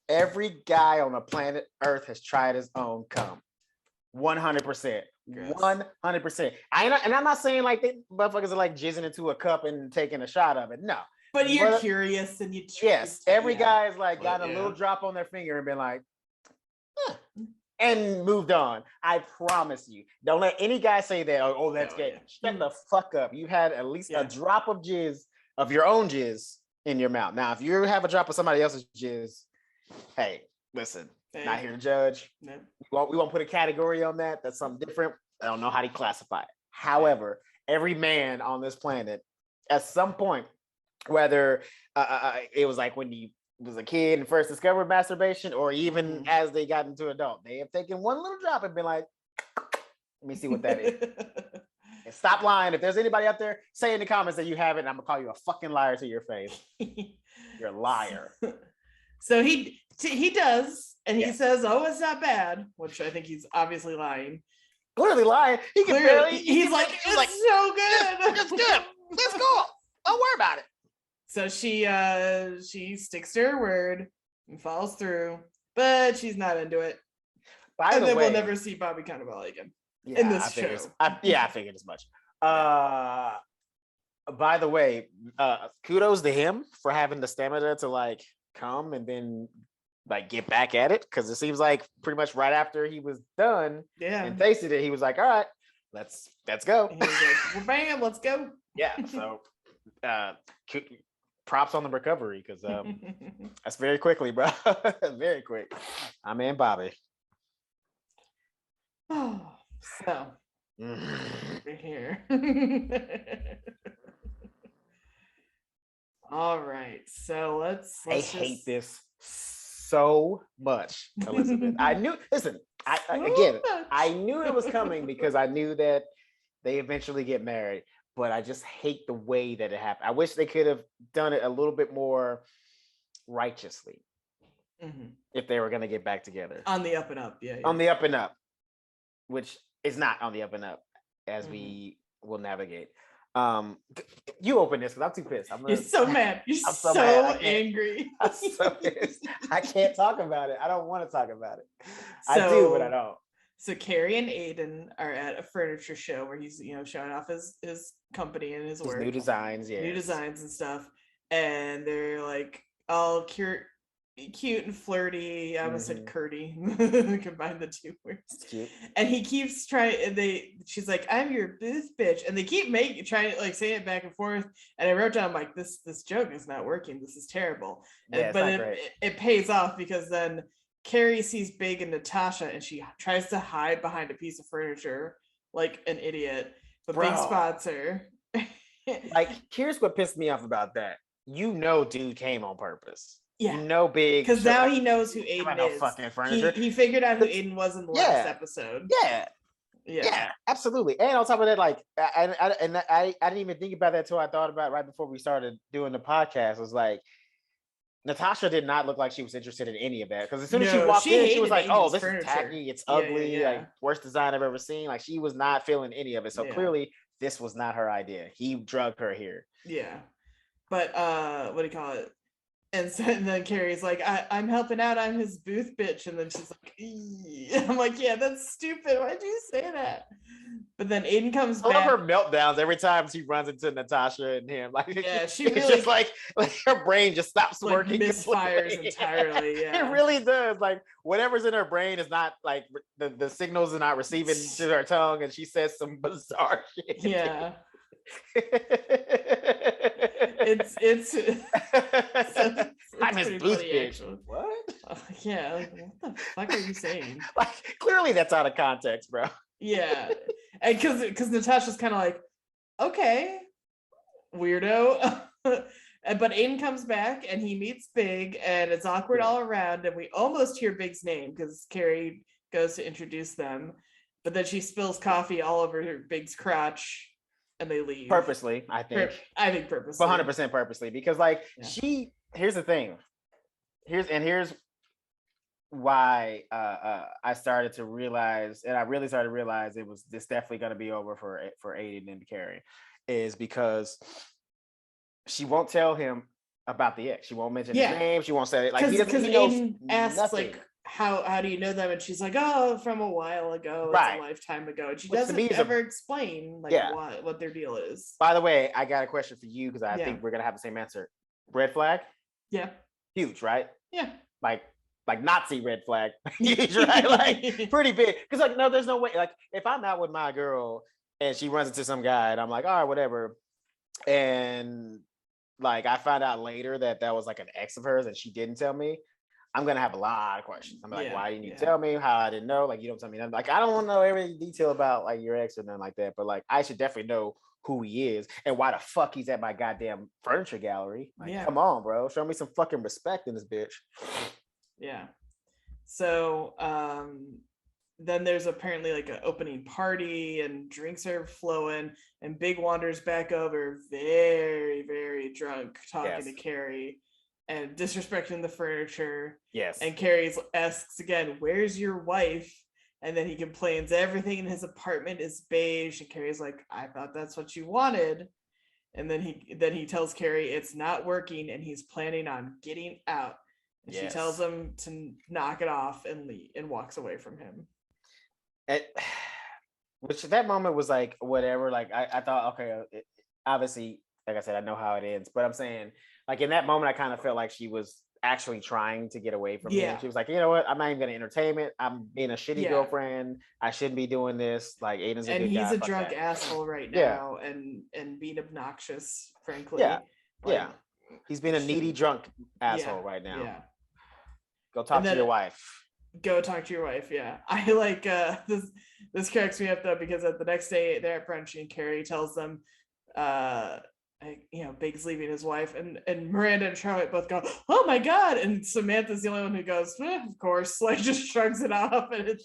S1: Every guy on the planet Earth has tried his own cum. 100%. 100%. And I'm not saying like they motherfuckers are like jizzing into a cup and taking a shot of it. No.
S2: But you're curious and you
S1: yes, every guy's like got a little drop on their finger and been like, and moved on. I promise you. Don't let any guy say that. Oh, that's gay. Shut the fuck up. You had at least a drop of jizz, of your own jizz, in your mouth. Now, if you have a drop of somebody else's jizz, hey, listen, not here to judge. No. We won't put a category on that. That's something different. I don't know how to classify it. However, every man on this planet, at some point, whether it was like when you was a kid and first discovered masturbation, or even as they got into adult, they have taken one little drop and been like, let me see what that is. And stop lying. If there's anybody out there, say in the comments that you haven't, I'm gonna call you a fucking liar to your face. You're a liar.
S2: So he does, and he says, oh, it's not bad, which I think he's obviously lying.
S1: Clearly lying. He can barely.
S2: He's like, it's like, so good.
S1: It's good. Let's go. Don't worry about it.
S2: So she sticks to her word and follows through, but she's not into it. And then we'll never see Bobby Cannavale again in this show.
S1: I figured as much. By the way, kudos to him for having the stamina to like come and then like get back at it, because it seems like pretty much right after he was done and tasted it, he was like, all right, let's go.
S2: And he was like, well, bam, let's go.
S1: Yeah. So props on the recovery, because that's very quickly, bro. Very quick. I'm in Bobby.
S2: Oh, so over here. All right, so let's
S1: I hate this so much, Elizabeth. I knew it was coming, because I knew that they eventually get married, but I just hate the way that it happened. I wish they could have done it a little bit more righteously if they were going to get back together.
S2: On the up and up,
S1: On the up and up, which is not on the up and up, as we will navigate. You open this, because I'm too pissed.
S2: You're so mad. You're so angry.
S1: I'm so pissed. I can't talk about it. I don't want to talk about it. I do, but I don't.
S2: So Carrie and Aiden are at a furniture show where he's, showing off his company and his work.
S1: New designs,
S2: New designs and stuff. And they're like all cute and flirty. I almost said curdy. Combine the two words.
S1: Cute.
S2: And he keeps trying, she's like, I'm your booth bitch. And they keep trying to like say it back and forth. And I wrote down, like, this joke is not working. This is terrible. But it pays off, because then Carrie sees Big and Natasha, and she tries to hide behind a piece of furniture like an idiot, but Big spots her.
S1: Like, here's what pissed me off about that. Dude came on purpose.
S2: Yeah.
S1: Big.
S2: Because now he knows who Aiden is.
S1: Fucking furniture.
S2: He figured out who Aiden was in the last episode.
S1: Yeah, absolutely. And on top of that, like, I didn't even think about that until I thought about it right before we started doing the podcast. It was like, Natasha did not look like she was interested in any of that, because as soon as she walked in, she was like, "Oh, this is tacky. It's ugly. Like, worst design I've ever seen." Like, she was not feeling any of it. So clearly, this was not her idea. He drugged her here.
S2: Yeah, but what do you call it? And then Carrie's like, I'm helping out. I'm his booth bitch. And then she's like, I'm like, yeah, that's stupid. Why'd you say that? But then Aiden comes back.
S1: I love her meltdowns every time she runs into Natasha and him. Like,
S2: yeah, she
S1: really, it's just like her brain just stops working.
S2: Misfires entirely. Yeah.
S1: It really does. Like, whatever's in her brain is not like the signals are not receiving to her tongue, and she says some bizarre shit.
S2: Yeah. it's
S1: I'm his booth bitch. What?
S2: Yeah, like, what the fuck are you saying?
S1: Like, clearly that's out of context, bro.
S2: Yeah, and because Natasha's kind of like, okay, weirdo. But Aiden comes back and he meets Big, and it's awkward all around, and we almost hear Big's name because Carrie goes to introduce them, but then she spills coffee all over her Big's crotch. And they leave
S1: purposely, I think.
S2: I think purposely,
S1: 100% purposely, because like here's the thing. Here's why I started to realize, and I really started to realize this definitely going to be over for Aiden and Carrie, is because she won't tell him about the ex. She won't mention his name. She won't say it. Like,
S2: because Aiden asks, like, how do you know them? And she's like, oh, from a while ago, it's a lifetime ago. And she doesn't ever explain like what their deal is.
S1: By the way, I got a question for you because I think we're gonna have the same answer. Red flag?
S2: Yeah.
S1: Huge, right?
S2: Yeah.
S1: Like Nazi red flag. Huge, right? Like pretty big. Because like, no, there's no way. Like if I'm out with my girl and she runs into some guy and I'm like, all right, whatever. And like I found out later that was like an ex of hers and she didn't tell me, I'm gonna have a lot of questions. I'm like, why didn't you tell me? How I didn't know? Like you don't tell me nothing. Like I don't want to know every detail about like your ex or nothing like that. But like I should definitely know who he is and why the fuck he's at my goddamn furniture gallery. Like, come on, bro. Show me some fucking respect in this bitch.
S2: Yeah. So then there's apparently like an opening party and drinks are flowing and Big wanders back over very, very drunk talking to Carrie and disrespecting the furniture.
S1: Yes.
S2: And Carrie asks again, where's your wife? And then he complains everything in his apartment is beige. And Carrie's like, I thought that's what you wanted. And then he tells Carrie it's not working and he's planning on getting out. And she tells him to knock it off and leave and walks away from him.
S1: Which that moment was like whatever. Like I thought, okay, obviously, like I said, I know how it ends, but I'm saying, like in that moment, I kind of felt like she was actually trying to get away from him. She was like, you know what? I'm not even gonna entertain it. I'm being a shitty girlfriend. I shouldn't be doing this. Like Aiden's a good guy.
S2: And he's a drunk asshole right now, and being obnoxious, frankly.
S1: Yeah. He's being a needy drunk asshole right now. Yeah. Go talk to your wife.
S2: Go talk to your wife. Yeah. I like this cracks me up though, because at the next day they're at brunch and Carrie tells them Big's leaving his wife and Miranda and Charlotte both go, oh my god, and Samantha's the only one who goes, of course, like just shrugs it off. And it's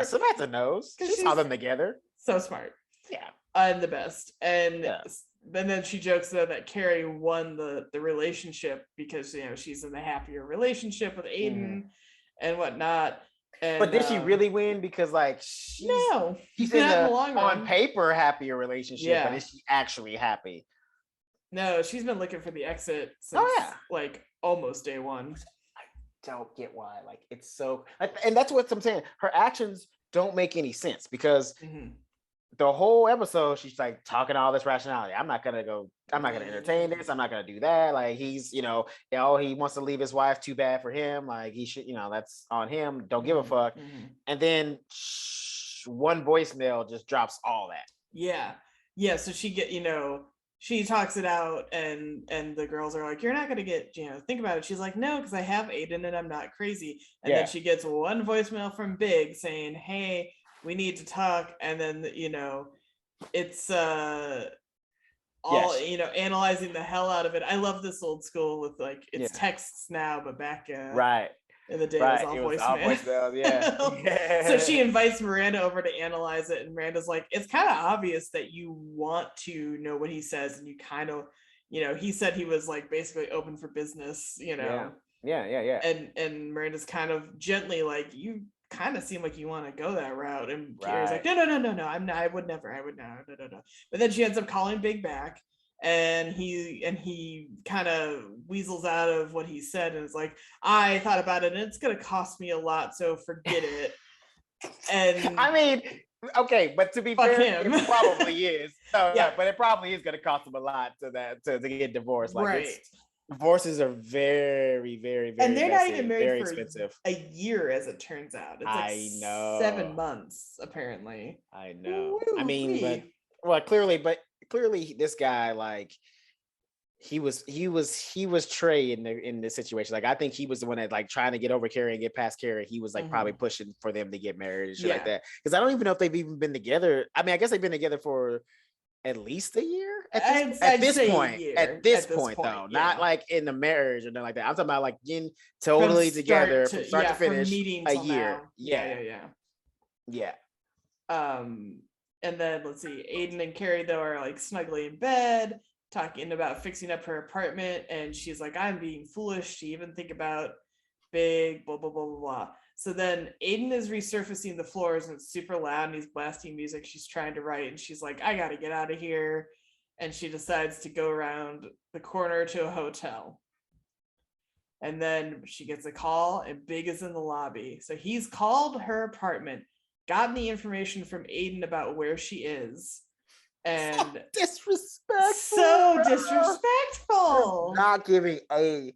S1: Samantha knows. She saw them together.
S2: So smart.
S1: Yeah.
S2: And the best. And then she jokes though that Carrie won the relationship because she's in the happier relationship with Aiden and whatnot. And,
S1: but did she really win? Because like she's in the long run. On paper happier relationship, but is she actually happy?
S2: No, she's been looking for the exit since like almost day one.
S1: I don't get why. Like it's so, and that's what I'm saying. Her actions don't make any sense because the whole episode she's like talking all this rationality. I'm not gonna entertain this. I'm not gonna do that. Like he's, he wants to leave his wife. Too bad for him. Like he should, that's on him. Don't give a fuck. And then one voicemail just drops all that.
S2: Yeah. So she talks it out and the girls are like, you're not gonna get, think about it. She's like, no, because I have Aiden and I'm not crazy. And then she gets one voicemail from Big saying, hey, we need to talk. And then it's analyzing the hell out of it. I love this old school with like it's texts now, but back in the day it was all voicemail. So she invites Miranda over to analyze it, and Miranda's like, it's kind of obvious that you want to know what he says, and you kind of he said he was like basically open for business, And Miranda's kind of gently like, you kind of seem like you want to go that route, and Carrie's like, no, I'm not, I would never, no. But then she ends up calling Big back, and he kind of weasels out of what he said and is like, I thought about it and it's gonna cost me a lot, so forget it. And
S1: I mean, okay, but to be fair, it probably is. But it probably is gonna cost him a lot to get divorced. Like divorces are very, very, very,
S2: and they're
S1: messy,
S2: not even married
S1: very
S2: for
S1: expensive.
S2: A year, as it turns out. It's like
S1: I know
S2: 7 months apparently.
S1: I know. Woo-wee. I mean, clearly, this guy, like he was Trey in this situation. Like I think he was the one that like trying to get over Carrie and get past Carrie. He was like probably pushing for them to get married and shit like that. Because I don't even know if they've even been together. I mean, I guess they've been together for at least a year at this point, though, not like in the marriage or nothing like that. I'm talking about like getting totally together from start to finish a year. Yeah.
S2: And then let's see, Aiden and Carrie though are like snugly in bed talking about fixing up her apartment, and she's like, I'm being foolish to even think about Big, blah blah blah blah blah. So then Aiden is resurfacing the floors and it's super loud and he's blasting music she's trying to write, and she's like, I gotta get out of here. And she decides to go around the corner to a hotel. And then she gets a call and Big is in the lobby. So he's called her apartment, gotten the information from Aiden about where she is. And so disrespectful.
S1: Not giving a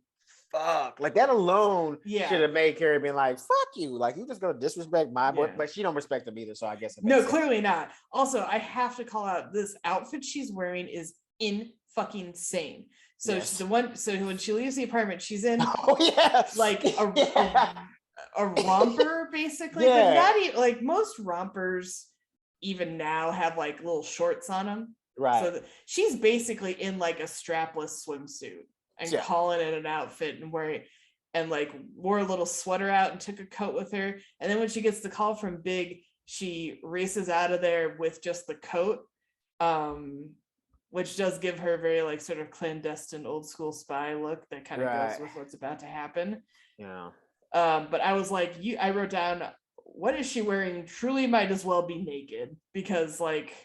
S1: fuck. Like that alone should have made Carrie been like, fuck you. Like you just gonna disrespect my boy, but she don't respect him either. So I guess
S2: clearly not. Also, I have to call out this outfit she's wearing is in fucking insane. So when she leaves the apartment, she's in like a romper basically, but not even like most rompers even now have like little shorts on them.
S1: Right.
S2: So she's basically in like a strapless swimsuit and calling it an outfit and wore a little sweater out and took a coat with her. And then when she gets the call from Big, she races out of there with just the coat, which does give her very like sort of clandestine old school spy look that kind of goes with what's about to happen.
S1: Yeah.
S2: But I was like, I wrote down, what is she wearing? Truly might as well be naked, because like,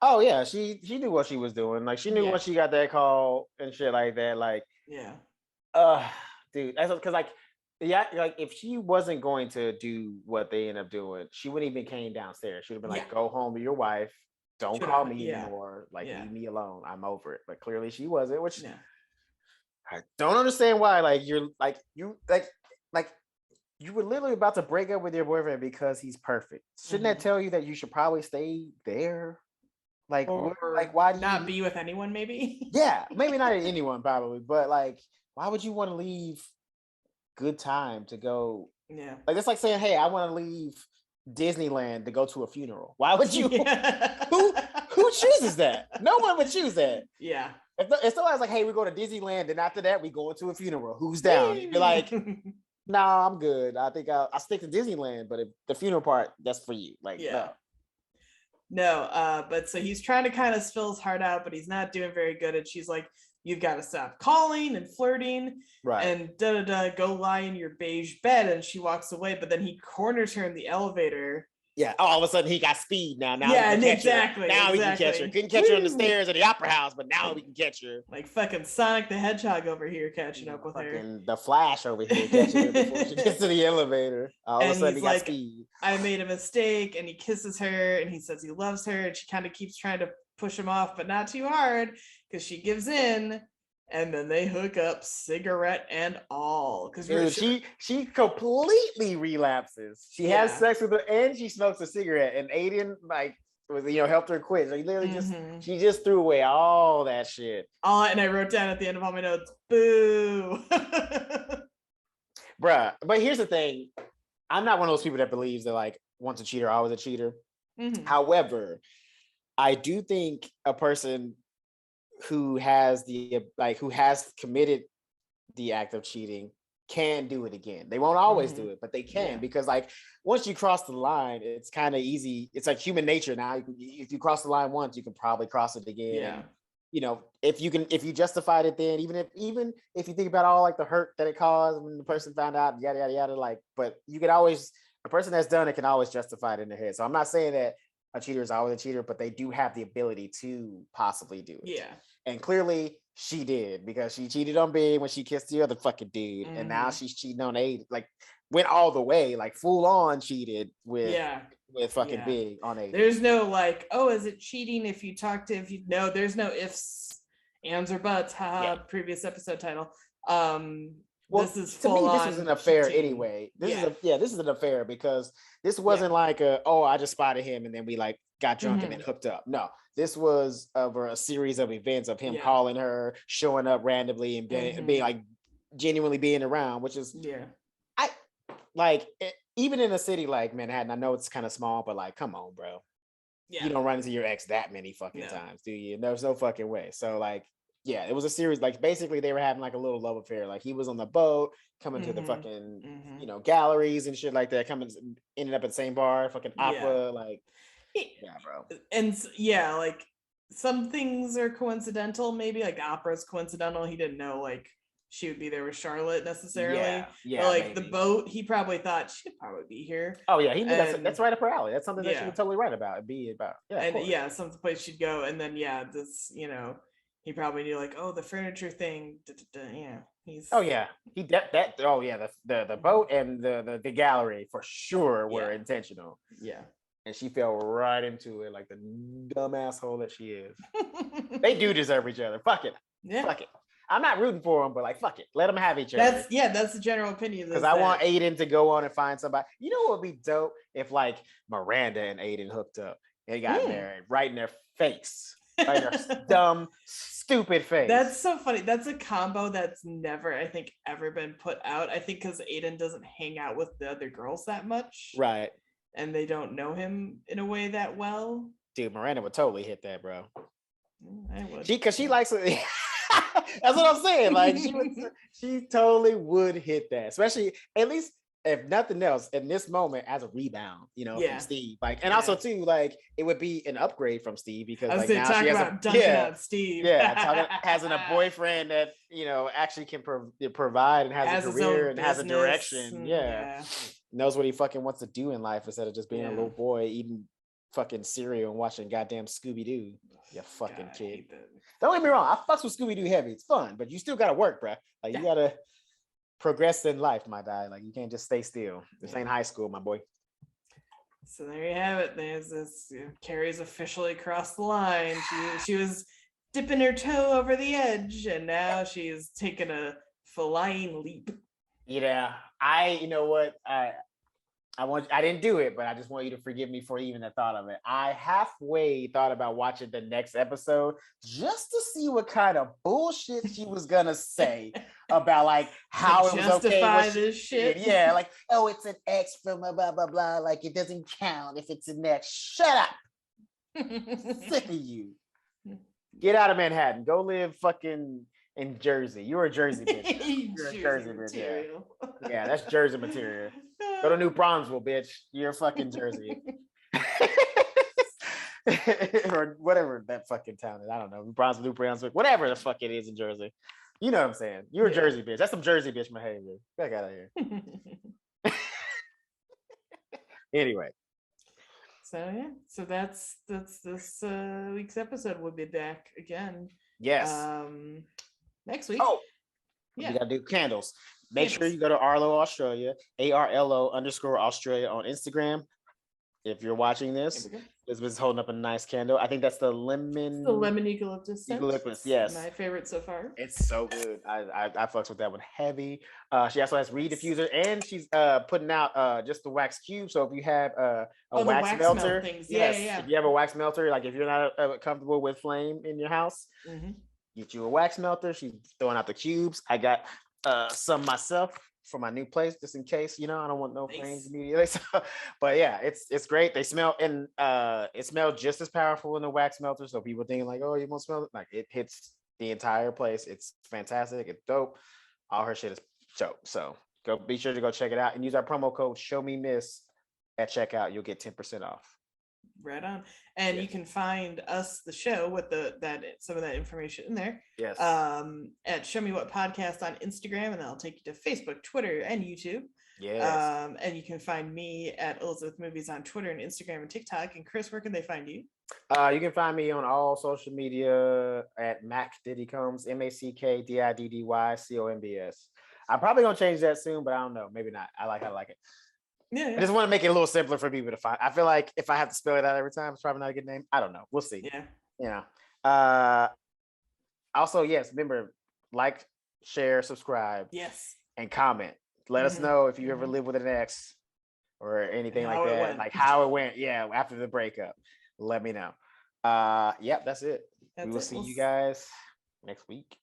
S1: oh yeah, she knew what she was doing. Like she knew when she got that call and shit like that. Like dude, that's because like if she wasn't going to do what they end up doing, she wouldn't even came downstairs. She would have been like, go home to your wife. Don't call me anymore. Like leave me alone. I'm over it. But clearly she wasn't, which I don't understand why. Like you were literally about to break up with your boyfriend because he's perfect. Shouldn't that tell you that you should probably stay there? Like, why
S2: not be with anyone? Maybe.
S1: Yeah, maybe not anyone, probably, but like, why would you want to leave good time to go?
S2: Yeah,
S1: like it's like saying, hey, I want to leave Disneyland to go to a funeral. Why would you? Who chooses that? No one would choose that.
S2: Yeah.
S1: It's always like, hey, we go to Disneyland, and after that, we go into a funeral. Who's down? You'd be like, nah, I'm good. I think I'll stick to Disneyland, but if the funeral part, that's for you. Like,
S2: no. But so he's trying to kind of spill his heart out, but he's not doing very good. And she's like, you've got to stop calling and flirting, and go lie in your beige bed. And she walks away, but then he corners her in the elevator.
S1: Yeah. Oh, all of a sudden he got speed now.
S2: Exactly.
S1: Now we can catch her. Couldn't catch her on the stairs at the opera house, but now we can catch her.
S2: Like fucking Sonic the Hedgehog over here catching up with her.
S1: The Flash over here catching her before she gets to the elevator. All of a sudden he got speed.
S2: I made a mistake, and he kisses her, and he says he loves her, and she kind of keeps trying to push him off, but not too hard because she gives in. And then they hook up, cigarette and all. Because
S1: she completely relapses. She has sex with her and she smokes a cigarette. And Aiden helped her quit. So he literally she just threw away all that shit.
S2: And I wrote down at the end of all my notes, boo.
S1: Bruh. But here's the thing. I'm not one of those people that believes that like once a cheater, always a cheater. However, I do think a person who has committed the act of cheating can do it again. They won't always do it, but they can, because like once you cross the line, it's kind of easy. It's like human nature now. If you cross the line once, you can probably cross it again.
S2: Yeah.
S1: And, if you justified it, then even if you think about all like the hurt that it caused when the person found out, yada yada yada, like, but you can always, a person that's done it can always justify it in their head. So I'm not saying that a cheater is always a cheater, but they do have the ability to possibly do it.
S2: Yeah.
S1: And clearly she did, because she cheated on Big when she kissed the other fucking dude. And now she's cheating on Aiden. Like went all the way, like full on cheated with fucking Big on Aiden.
S2: There's no like, oh, is it cheating if you talk to, no, there's no ifs, ands, or buts. Previous episode title.
S1: Well,
S2: this is full
S1: to me,
S2: on
S1: this is an affair cheating. Anyway. This is an affair, because this wasn't like I just spotted him and then we like got drunk and then hooked up. No, this was over a series of events of him calling her, showing up randomly, and being like genuinely being around, which is even in a city like Manhattan, I know it's kind of small, but like, come on, bro. You don't run into your ex that many fucking times, do you? There's no fucking way. So like, it was a series. Like basically, they were having like a little love affair. Like he was on the boat, coming to the fucking galleries and shit like that. Ended up at the same bar, fucking opera. Like, bro.
S2: And like some things are coincidental. Maybe like opera's coincidental. He didn't know like she would be there with Charlotte necessarily. But like maybe. The boat, he probably thought she'd probably be here.
S1: Oh yeah, he knew that's right up her alley. That's something that she was totally right about. Some
S2: place she'd go, and then this he probably knew like, oh, the furniture thing.
S1: Oh yeah, the boat and the gallery for sure were intentional.
S2: Yeah.
S1: And she fell right into it like the dumb asshole that she is. They do deserve each other. Fuck it.
S2: Yeah.
S1: Fuck it. I'm not rooting for them, but like, fuck it. Let them have each other.
S2: That's the general opinion.
S1: Because I want Aiden to go on and find somebody. You know what would be dope if like Miranda and Aiden hooked up and got married right in their face. Right in their dumb, stupid face.
S2: That's so funny. That's a combo that's never, I think, ever been put out. I think because Aiden doesn't hang out with the other girls that much.
S1: Right.
S2: And they don't know him in a way that well.
S1: Dude, Miranda would totally hit that, bro.
S2: I would.
S1: Because she likes it. That's what I'm saying. Like she totally would hit that, especially at least if nothing else in this moment as a rebound, from Steve. Like, and also too, like it would be an upgrade from Steve because like now she has
S2: on Steve.
S1: Having a boyfriend that actually can provide and has a career and has a direction. Knows what he fucking wants to do in life instead of just being a little boy eating fucking cereal and watching goddamn Scooby-Doo. You fucking kid. Don't get me wrong, I fucks with Scooby-Doo heavy. It's fun, but you still gotta work, bro. Like you gotta progress in life, my guy. Like you can't just stay still. This ain't high school, my boy.
S2: So there you have it. There's this. Carrie's officially crossed the line. She was dipping her toe over the edge, and now she's taken a flying leap.
S1: Yeah, you know what? I didn't do it, but I just want you to forgive me for even the thought of it. I halfway thought about watching the next episode just to see what kind of bullshit she was gonna say about like how it was
S2: justify this shit.
S1: Yeah, like, oh, it's an X from blah blah blah. Like it doesn't count if it's an X. Shut up. Sick of you. Get out of Manhattan. Go live fucking in Jersey. You're a Jersey bitch. You're a Jersey bitch. Yeah, that's Jersey material. Go to New Brunswick, bitch. You're fucking Jersey. Or whatever that fucking town is. I don't know. New Brunswick, whatever the fuck it is in Jersey. You know what I'm saying? You're a Jersey bitch. That's some Jersey bitch behavior. Back out of here. Anyway.
S2: So that's this week's episode. We'll be back again.
S1: Yes.
S2: Next week.
S1: Oh, we gotta do candles. Make sure you go to Arlo Australia, ARLO_Australia on Instagram. If you're watching this, Elizabeth's holding up a nice candle. I think that's the lemon.
S2: The lemon eucalyptus.
S1: Eucalyptus, yes.
S2: My favorite so far.
S1: It's so good. I fucks with that one heavy. She also has reed diffuser, and she's putting out just the wax cube. So if you have a wax melter, if you have a wax melter, like if you're not comfortable with flame in your house, get you a wax melter. She's throwing out the cubes. I got some myself for my new place, just in case, I don't want no flames immediately. So, but yeah, it's great. They smell, and it smells just as powerful in the wax melter. So people thinking like, oh, you won't smell it, like it hits the entire place. It's fantastic. It's dope. All her shit is dope. So be sure to go check it out and use our promo code Show Me Miss at checkout. You'll get 10% off.
S2: Right on. And you can find us, the show, with some of that information in there.
S1: Yes.
S2: At Show Me What Podcast on Instagram, and that'll take you to Facebook, Twitter, and YouTube.
S1: Yes.
S2: And you can find me at Elizabeth Movies on Twitter and Instagram and TikTok. And Chris, where can they find you?
S1: You can find me on all social media at Mack Diddy Combs, MackDiddyCombs. I'm probably gonna change that soon, but I don't know. Maybe not. I like it.
S2: Yeah.
S1: I just want to make it a little simpler for people to find. I feel like if I have to spell it out every time, it's probably not a good name. I don't know. We'll see.
S2: Yeah.
S1: Also, yes, remember, like, share, subscribe.
S2: Yes.
S1: And comment. Let us know if you ever live with an ex or anything like that. Like how it went. Yeah, after the breakup. Let me know. That's it. We will see you guys next week.